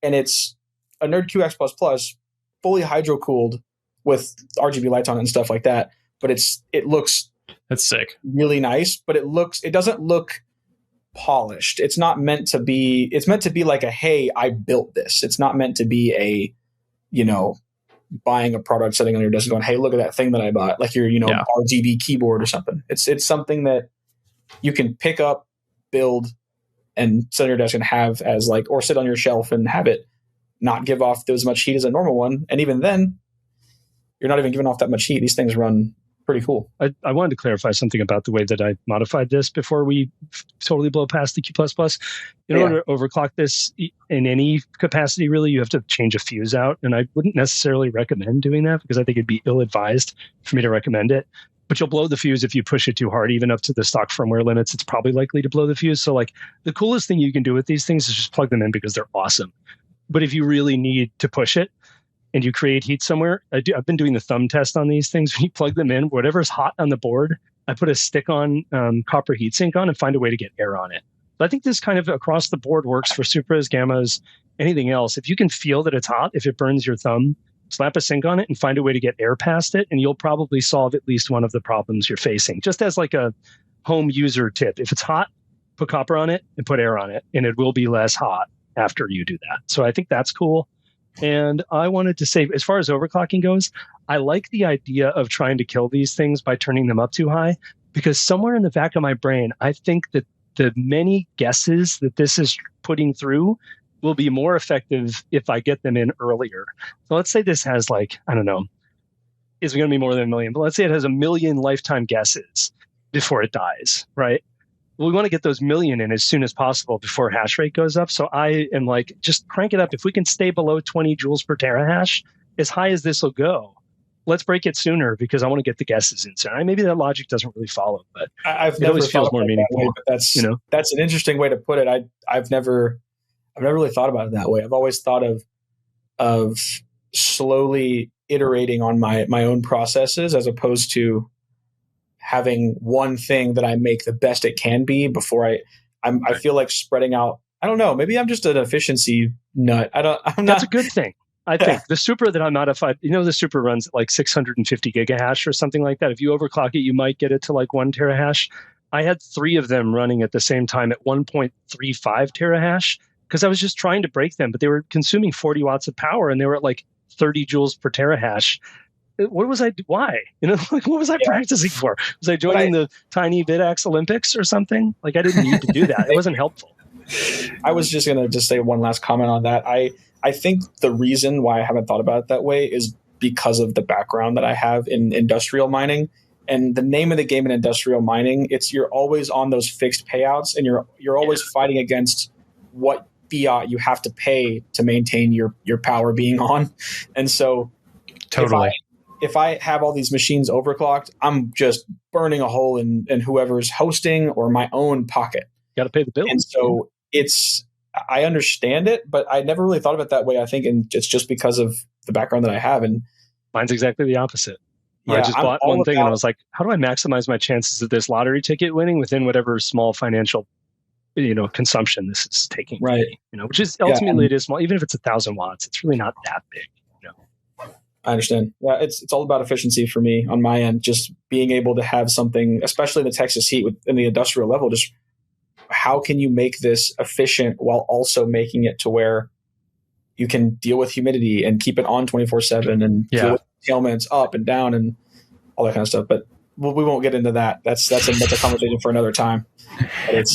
And it's a NerdQ Axe++, fully hydro cooled with RGB lights on it and stuff like that. But it looks, that's sick, really nice. But it doesn't look polished. It's not meant to be. It's meant to be like a, hey, I built this. It's not meant to be a, buying a product, sitting on your desk and going, hey, look at that thing that I bought, like your RGB keyboard or something. It's something that you can pick up, build, and sit on your desk and have as like, or sit on your shelf and have it not give off as much heat as a normal one. And even then, you're not even giving off that much heat. These things run pretty cool. I wanted to clarify something about the way that I modified this before we totally blow past the Q++. In order to overclock this in any capacity, really, you have to change a fuse out. And I wouldn't necessarily recommend doing that, because I think it'd be ill-advised for me to recommend it. But you'll blow the fuse if you push it too hard. Even up to the stock firmware limits, it's probably likely to blow the fuse. So like the coolest thing you can do with these things is just plug them in, because they're awesome. But if you really need to push it and you create heat somewhere, I've been doing the thumb test on these things. When you plug them in, whatever's hot on the board, I put a stick-on copper heatsink on and find a way to get air on it. But I think this kind of across the board works for Supras, Gammas, anything else. If you can feel that it's hot, if it burns your thumb, slap a sink on it and find a way to get air past it, and you'll probably solve at least one of the problems you're facing. Just as like a home user tip, if it's hot, put copper on it and put air on it, and it will be less hot after you do that. So I think that's cool. And I wanted to say, as far as overclocking goes, I like the idea of trying to kill these things by turning them up too high, because somewhere in the back of my brain, I think that the many guesses that this is putting through will be more effective if I get them in earlier. So let's say this has like, I don't know, is it going to be more than 1 million? But let's say it has 1 million lifetime guesses before it dies, right? Well, we want to get those 1 million in as soon as possible before hash rate goes up. So I am like, just crank it up. If we can stay below 20 joules per terahash, as high as this will go, let's break it sooner, because I want to get the guesses in sooner. Maybe that logic doesn't really follow, but it always feels more meaningful. Way, but that's an interesting way to put it. I've never really thought about it that way. I've always thought of slowly iterating on my own processes, as opposed to having one thing that I make the best it can be before I feel like spreading out. I don't know. Maybe I'm just an efficiency nut. That's a good thing. I think the Super that I modified, the Super runs at like 650 gigahash or something like that. If you overclock it, you might get it to like 1 terahash. I had 3 of them running at the same time at 1.35 terahash, because I was just trying to break them, but they were consuming 40 watts of power and they were at like 30 joules per terahash. What was I? Why? What was I practicing for? Was I joining the tiny BitAxe Olympics or something? Like, I didn't need to do that. It wasn't helpful. I was just going to say one last comment on that. I think the reason why I haven't thought about it that way is because of the background that I have in industrial mining. And the name of the game in industrial mining, you're always on those fixed payouts, and you're always fighting against what fiat you have to pay to maintain your power being on. And so Totally. If I have all these machines overclocked, I'm just burning a hole in whoever's hosting or my own pocket. Got to pay the bill. And so I understand it, but I never really thought of it that way, I think. And it's just because of the background that I have. And mine's exactly the opposite. Yeah, I just bought one thing and I was like, how do I maximize my chances of this lottery ticket winning within whatever small financial, consumption this is taking? Right. Which is ultimately it is small. Even if it's 1,000 watts, it's really not that big. I understand. Yeah, it's all about efficiency for me on my end. Just being able to have something, especially the Texas heat in the industrial level, just how can you make this efficient while also making it to where you can deal with humidity and keep it on 24/7 and deal with ailments up and down and all that kind of stuff. But we won't get into that. That's another conversation for another time. But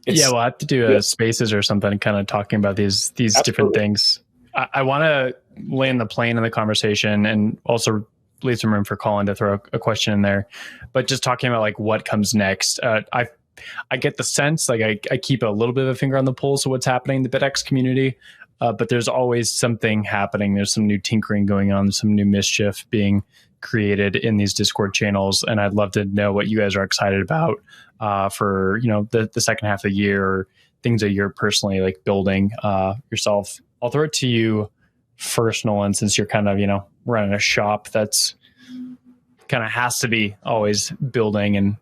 we'll have to do a spaces or something, kind of talking about these different things. I want to land the plane in the conversation and also leave some room for Colin to throw a question in there. But just talking about like what comes next, I get the sense, like I keep a little bit of a finger on the pulse of what's happening in the BitAxe community, but there's always something happening. There's some new tinkering going on, some new mischief being created in these Discord channels, and I'd love to know what you guys are excited about for the second half of the year, or things that you're personally like building yourself. I'll throw it to you first, Nolan, since you're kind of running a shop that's kind of has to be always building and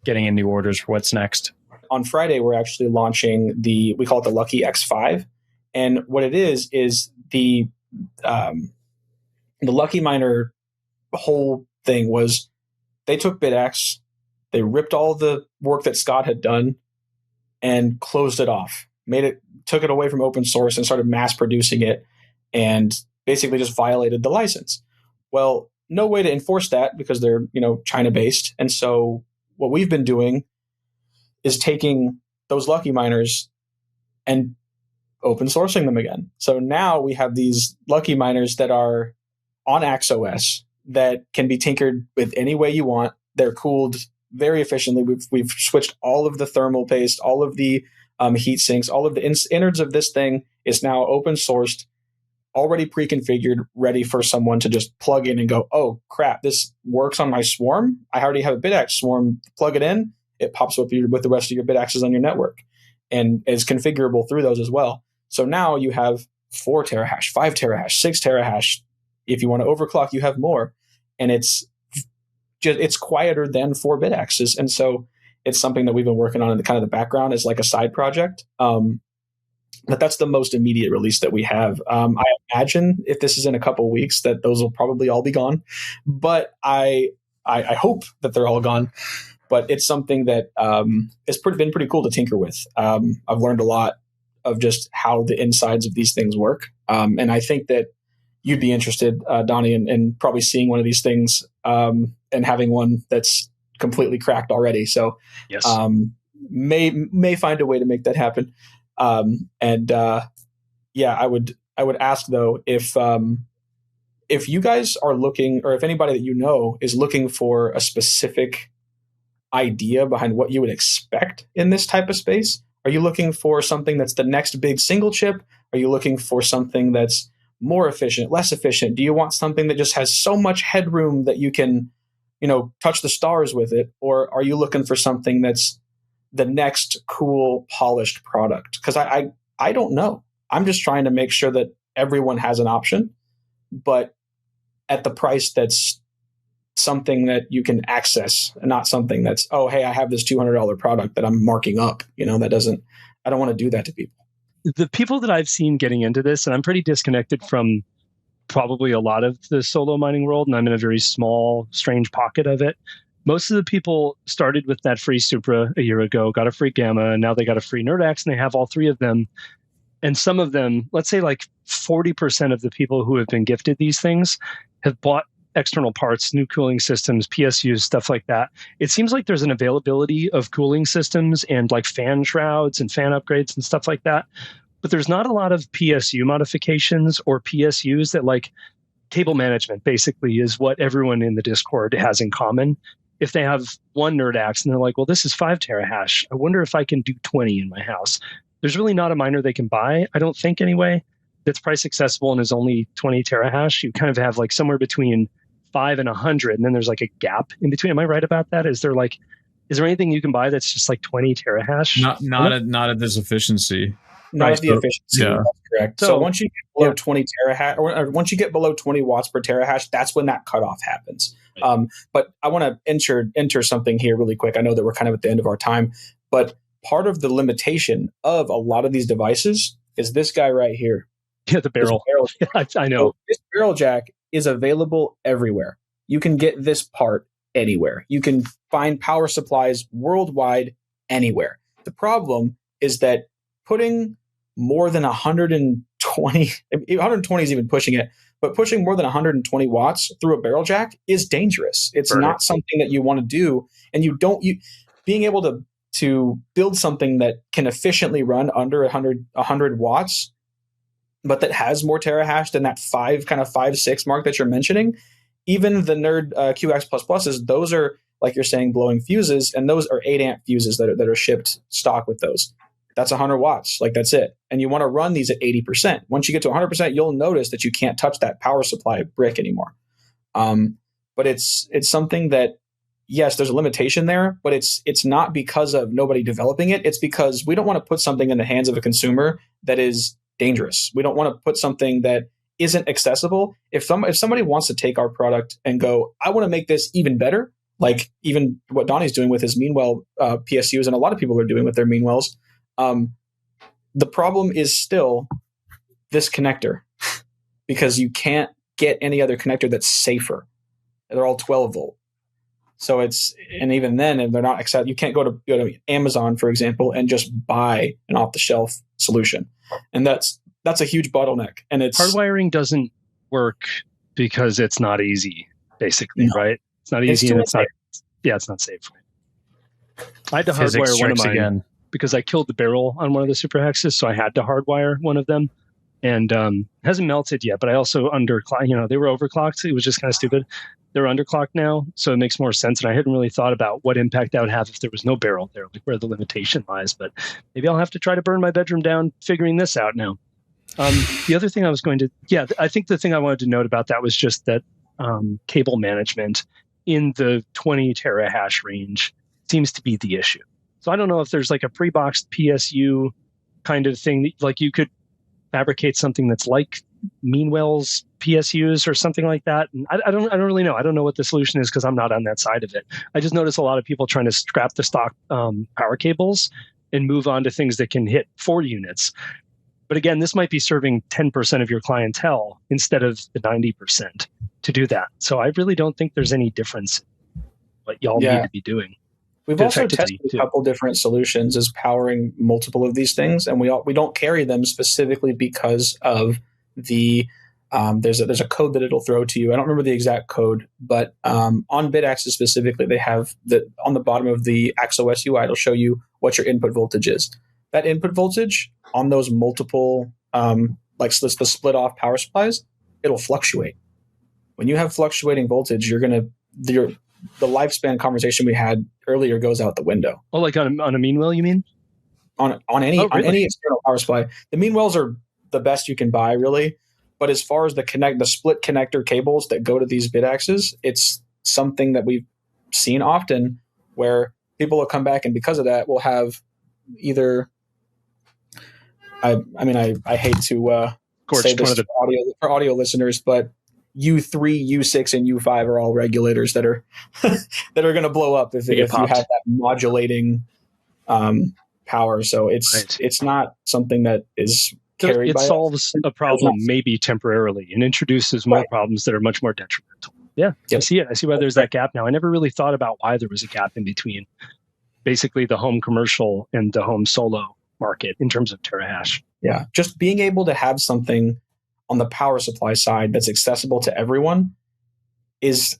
getting in new orders for what's next. On Friday, we're actually launching we call it the Lucky X5. And what it is the Lucky Miner whole thing was they took BitAxe, they ripped all the work that Scott had done and closed it off, took it away from open source and started mass producing it and basically just violated the license. Well, no way to enforce that because they're, China based. And so what we've been doing is taking those Lucky Miners and open sourcing them again. So now we have these Lucky Miners that are on Axe OS that can be tinkered with any way you want. They're cooled very efficiently. We've switched all of the thermal paste, all of the heat sinks, all of the innards of this thing is now open sourced, already pre-configured, ready for someone to just plug in and go, oh crap, this works on my swarm. I already have a BitAxe swarm. Plug it in. It pops up with the rest of your BitAxes on your network and is configurable through those as well. So now you have 4 terahash, 5 terahash, 6 terahash. If you want to overclock, you have more. And it's quieter than 4 BitAxes. And so it's something that we've been working on in the kind of the background as like a side project. But that's the most immediate release that we have. I imagine if this is in a couple of weeks that those will probably all be gone. But I hope that they're all gone. But it's something that it's been pretty cool to tinker with. I've learned a lot of just how the insides of these things work. And I think that you'd be interested, Donny, in probably seeing one of these things and having one that's completely cracked already. So yes. May find a way to make that happen. I would ask though, if you guys are looking, or if anybody that is looking for a specific idea behind what you would expect in this type of space, are you looking for something that's the next big single chip? Are you looking for something that's more efficient, less efficient? Do you want something that just has so much headroom that you can, touch the stars with it? Or are you looking for something that's the next cool, polished product? Because I don't know. I'm just trying to make sure that everyone has an option, but at the price that's something that you can access, and not something that's, oh, hey, I have this $200 product that I'm marking up. I don't want to do that to people. The people that I've seen getting into this, and I'm pretty disconnected from probably a lot of the solo mining world, and I'm in a very small, strange pocket of it. Most of the people started with that free Supra a year ago, got a free Gamma, and now they got a free NerdQ, and they have all 3 of them. And some of them, let's say like 40% of the people who have been gifted these things have bought external parts, new cooling systems, PSUs, stuff like that. It seems like there's an availability of cooling systems and like fan shrouds and fan upgrades and stuff like that. But there's not a lot of PSU modifications or PSUs that, like, cable management basically is what everyone in the Discord has in common. If they have one NerdQ and they're like, well, this is 5 terahash, I wonder if I can do 20 in my house. there's really not a miner they can buy, I don't think anyway, that's price accessible and is only 20 terahash. You kind of have like somewhere between 5 and 100, and then there's like a gap in between. Am I right about that? Is there anything you can buy that's just like 20 terahash? Not at this efficiency. Not at the efficiency. Yeah. That's correct. So once you get below 20 terahash, or once you get below 20 watts per terahash, that's when that cutoff happens. But I want to enter something here really quick. I know that we're kind of at the end of our time, but part of the limitation of a lot of these devices is this guy right here. Yeah, the barrel. I know. So this barrel jack is available everywhere. You can get this part anywhere. You can find power supplies worldwide anywhere. The problem is that putting more than 120 is even pushing it, but pushing more than 120 watts through a barrel jack is dangerous. It's not something that you want to do. And being able to build something that can efficiently run under 100 watts, but that has more terahash than that 5-6 mark that you're mentioning. Even the NerdQ Axe ++s, those are, like you're saying, blowing fuses, and those are 8 amp fuses that are shipped stock with those. That's 100 watts. Like, that's it. And you want to run these at 80%. Once you get to 100%, you'll notice that you can't touch that power supply brick anymore. But it's something that, yes, there's a limitation there, but it's not because of nobody developing it. It's because we don't want to put something in the hands of a consumer that is dangerous. We don't want to put something that isn't accessible. If somebody wants to take our product and go, I want to make this even better, like even what Donny's doing with his Meanwell PSUs, and a lot of people are doing with their Meanwells, the problem is still this connector, because you can't get any other connector that's safer. They're all 12 volt. So and even then, if they're not accepted, you can't go to Amazon, for example, and just buy an off the shelf solution. And that's a huge bottleneck. And hardwiring doesn't work because it's not easy, basically, right? It's not easy, and it's not safe. I had to hardwire one of mine again because I killed the barrel on one of the super hexes, so I had to hardwire one of them. And it hasn't melted yet, but I also underclocked. They were overclocked. It was just kind of stupid. They're underclocked now, so it makes more sense. And I hadn't really thought about what impact that would have if there was no barrel there, like where the limitation lies. But maybe I'll have to try to burn my bedroom down figuring this out now. The other thing I think the thing I wanted to note about that was just that cable management in the 20 terahash range seems to be the issue. So I don't know if there's like a pre-boxed PSU kind of thing, like you could fabricate something that's like Meanwell's PSUs or something like that. And I don't really know. I don't know what the solution is because I'm not on that side of it. I just notice a lot of people trying to scrap the stock power cables and move on to things that can hit 4 units. But again, this might be serving 10% of your clientele instead of the 90% to do that. So I really don't think there's any difference in what y'all need to be doing. We've also tested a couple different solutions as powering multiple of these things, and we don't carry them specifically because of the there's a code that it'll throw to you. I don't remember the exact code, but on BitAxe specifically, they have on the bottom of the AxeOS UI, it'll show you what your input voltage is. That input voltage on those multiple the split off power supplies, it'll fluctuate. When you have fluctuating voltage, the lifespan conversation we had earlier goes out the window. Oh, like on a Meanwell, you mean? On any external power supply, the Meanwells are the best you can buy, really. But as far as the split connector cables that go to these BitAxes, it's something that we've seen often where people will come back, and because of that, we'll have either. I hate to say this for audio listeners, but U3, U6, and U5 are all regulators that are that are going to blow up if you have that modulating power. So it's not something that is carried by solves a problem maybe temporarily and introduces more problems that are much more detrimental. Yeah, yep. I see it. I see why there's that gap now. I never really thought about why there was a gap in between basically the home commercial and the home solo market in terms of terahash. Yeah, just being able to have something on the power supply side that's accessible to everyone is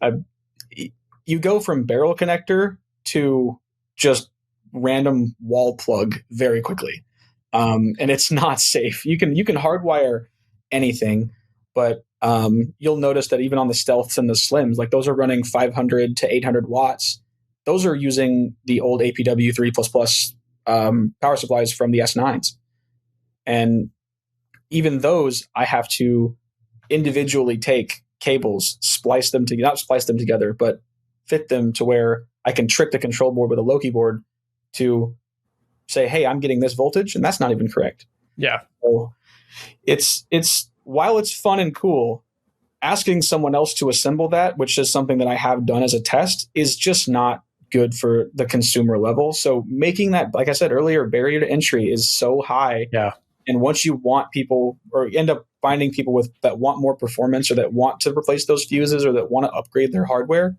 you go from barrel connector to just random wall plug very quickly. And it's not safe. You can hardwire anything, but you'll notice that even on the stealths and the slims, like those are running 500 to 800 watts. Those are using the old APW 3++ power supplies from the S9s. And even those, I have to individually take cables, not splice them together, but fit them to where I can trick the control board with a Loki board to say, hey, I'm getting this voltage, and that's not even correct. Yeah. So it's while it's fun and cool, asking someone else to assemble that, which is something that I have done as a test, is just not good for the consumer level. So making that, like I said earlier, barrier to entry is so high. Yeah. And once you want people, or end up finding people that want more performance, or that want to replace those fuses, or that want to upgrade their hardware,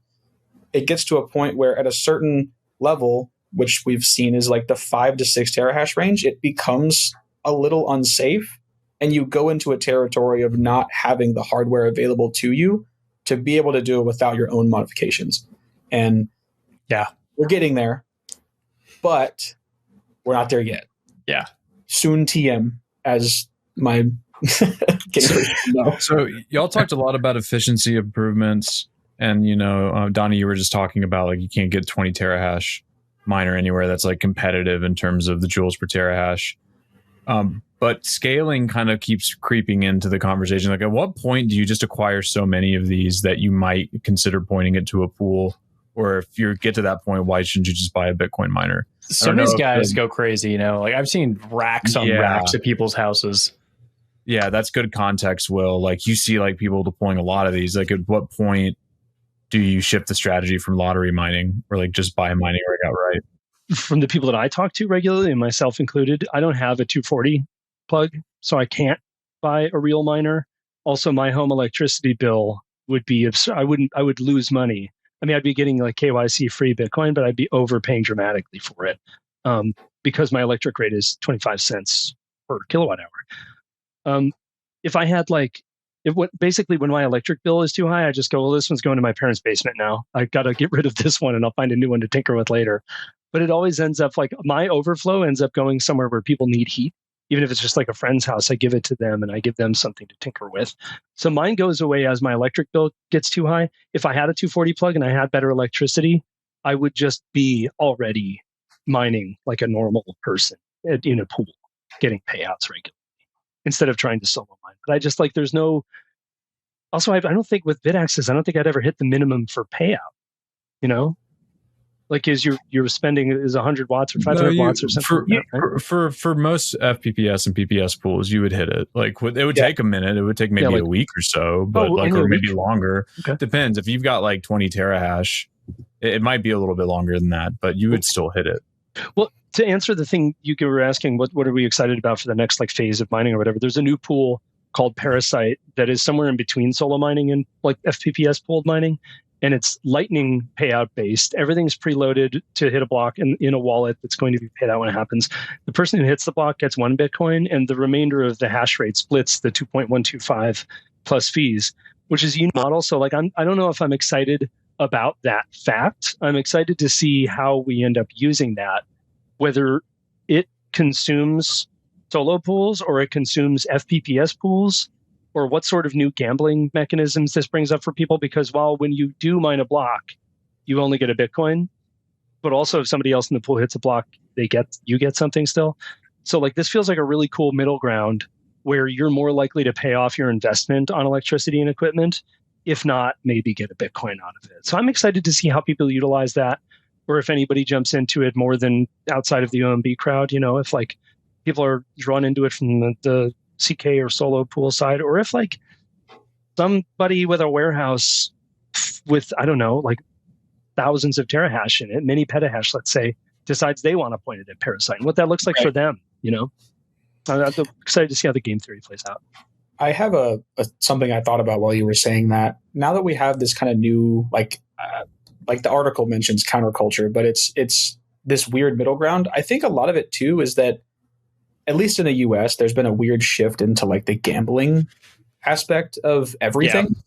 it gets to a point where at a certain level, which we've seen is like the 5 to 6 terahash range, it becomes a little unsafe. And you go into a territory of not having the hardware available to you to be able to do it without your own modifications. And yeah, we're getting there, but we're not there yet. Yeah. Soon TM, as my gamers know. So y'all talked a lot about efficiency improvements. And, Donnie, you were just talking about like you can't get 20 terahash miner anywhere that's like competitive in terms of the joules per terahash. But scaling kind of keeps creeping into the conversation. Like, at what point do you just acquire so many of these that you might consider pointing it to a pool? Or if you get to that point, why shouldn't you just buy a Bitcoin miner? Some of these guys go crazy, Like I've seen racks on racks at people's houses. Yeah, that's good context, Will. Like you see like people deploying a lot of these. Like at what point do you shift the strategy from lottery mining or like just buy a mining rig outright? From the people that I talk to regularly, and myself included, I don't have a 240 plug, so I can't buy a real miner. Also, my home electricity bill would be absurd. I would lose money. I mean, I'd be getting like KYC free Bitcoin, but I'd be overpaying dramatically for it because my electric rate is 25 cents per kilowatt hour. If I had basically when my electric bill is too high, I just go, well, this one's going to my parents' basement now. I got to get rid of this one and I'll find a new one to tinker with later. But it always ends up like my overflow ends up going somewhere where people need heat. Even if it's just like a friend's house, I give it to them and I give them something to tinker with. So mine goes away as my electric bill gets too high. If I had a 240 plug and I had better electricity, I would just be already mining like a normal person in a pool, getting payouts regularly instead of trying to solo mine. But I just like, there's no, also, I don't think with BitAxe, I don't think I'd ever hit the minimum for payout, Like you're spending is 100 watts or 500 watts or something. For most FPPS and PPS pools, you would hit it. Like it would take a minute. It would take maybe a week or so, but or maybe longer. Okay. Depends. If you've got like 20 terahash, it might be a little bit longer than that, but you would still hit it. Well, to answer the thing you were asking, what are we excited about for the next like phase of mining or whatever? There's a new pool called Parasite that is somewhere in between solo mining and like FPPS pooled mining. And it's Lightning payout based. Everything's preloaded to hit a block in a wallet that's going to be paid out when it happens. The person who hits the block gets 1 Bitcoin, and the remainder of the hash rate splits the 2.125 plus fees, which is a unique model. So like I don't know if I'm excited about that fact. I'm excited to see how we end up using that, whether it consumes solo pools or it consumes FPPS pools, or what sort of new gambling mechanisms this brings up for people. Because while when you do mine a block, you only get a Bitcoin, but also if somebody else in the pool hits a block, you get something still. So like this feels like a really cool middle ground where you're more likely to pay off your investment on electricity and equipment, if not maybe get a Bitcoin out of it. So I'm excited to see how people utilize that, or if anybody jumps into it more than outside of the OMB crowd, if like people are drawn into it from the CK or solo pool side, or if like somebody with a warehouse with, I don't know, like thousands of terahash in it, many petahash, let's say, decides they want to point it at Parasite and what that looks like for them, I'm excited to see how the game theory plays out. I have a something I thought about while you were saying that. Now that we have this kind of new, like the article mentions counterculture, but it's this weird middle ground. I think a lot of it too is that, at least in the US, there's been a weird shift into like the gambling aspect of everything. Yeah.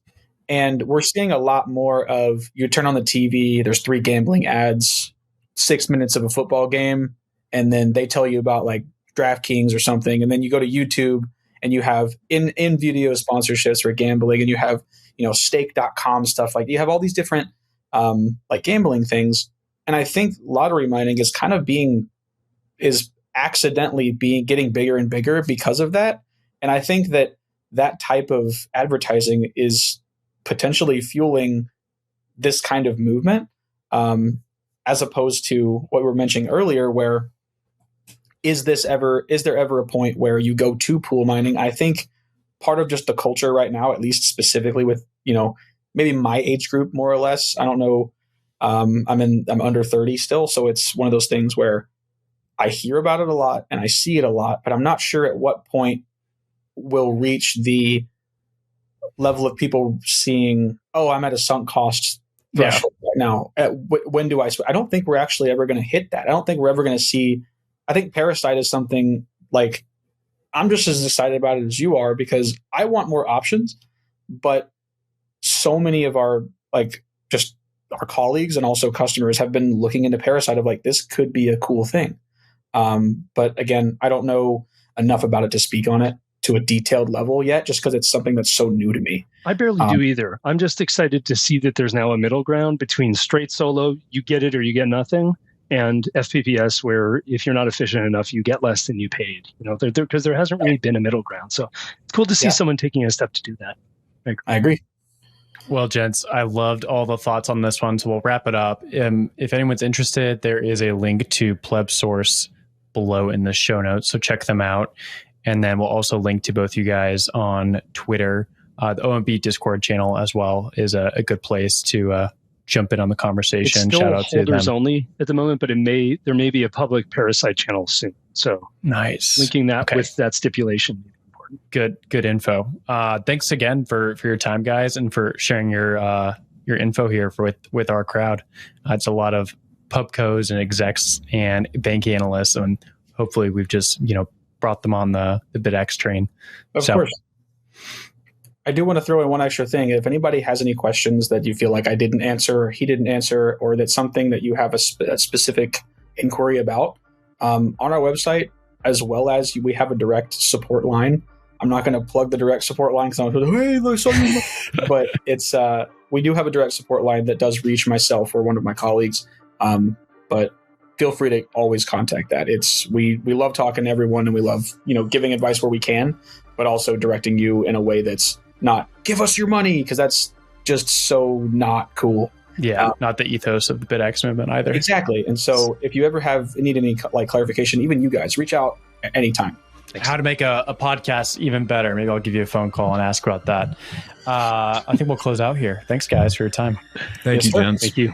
And we're seeing a lot more of, you turn on the TV, there's 3 gambling ads, 6 minutes of a football game, and then they tell you about like DraftKings or something. And then you go to YouTube and you have in video sponsorships for gambling, and you have, stake.com stuff. Like you have all these different like gambling things. And I think lottery mining is kind of is accidentally getting bigger and bigger because of that. And I think that type of advertising is potentially fueling this kind of movement, as opposed to what we were mentioning earlier, where is there ever a point where you go to pool mining? I think part of just the culture right now, at least specifically with, maybe my age group more or less. I don't know. I'm under 30 still. So it's one of those things where I hear about it a lot and I see it a lot, but I'm not sure at what point we'll reach the level of people seeing, oh, I'm at a sunk cost threshold right now. When do I don't think we're actually ever going to hit that. I don't think we're ever going to see. I think Parasite is something like, I'm just as excited about it as you are, because I want more options, but so many of our colleagues and also customers have been looking into Parasite of like, this could be a cool thing. But again, I don't know enough about it to speak on it to a detailed level yet, just because it's something that's so new to me. I barely do either. I'm just excited to see that there's now a middle ground between straight solo, you get it or you get nothing, and FPPS, where if you're not efficient enough, you get less than you paid. Because there hasn't really been a middle ground. So it's cool to see someone taking a step to do that. I agree. Well, gents, I loved all the thoughts on this one, so we'll wrap it up. If anyone's interested, there is a link to Pleb Source below in the show notes, so check them out. And then we'll also link to both you guys on Twitter. The OMB Discord channel as well is a good place to jump in on the conversation. It's still Shout out to them. holders only at the moment, but there may be a public Parasite channel soon. So nice. Linking that with that stipulation. Good info. Thanks again for your time, guys, and for sharing your info here with our crowd. It's a lot of pubcos and execs and bank analysts, and hopefully we've just brought them on the BitAxe train. Of course. I do want to throw in one extra thing. If anybody has any questions that you feel like I didn't answer, or he didn't answer, or that's something that you have a specific inquiry about, on our website, as well as we have a direct support line. I'm not going to plug the direct support line because I'm going to, hey, look, sorry. But it's we do have a direct support line that does reach myself or one of my colleagues. But feel free to always contact that. We love talking to everyone, and we love giving advice where we can, but also directing you in a way that's not give us your money, because that's just so not cool. Yeah, not the ethos of the BitAxe movement either. Exactly. And so if you ever need any clarification, even you guys, reach out at any time. How to make a podcast even better. Maybe I'll give you a phone call and ask about that. I think we'll close out here. Thanks, guys, for your time. Thank you, gents. Thank you.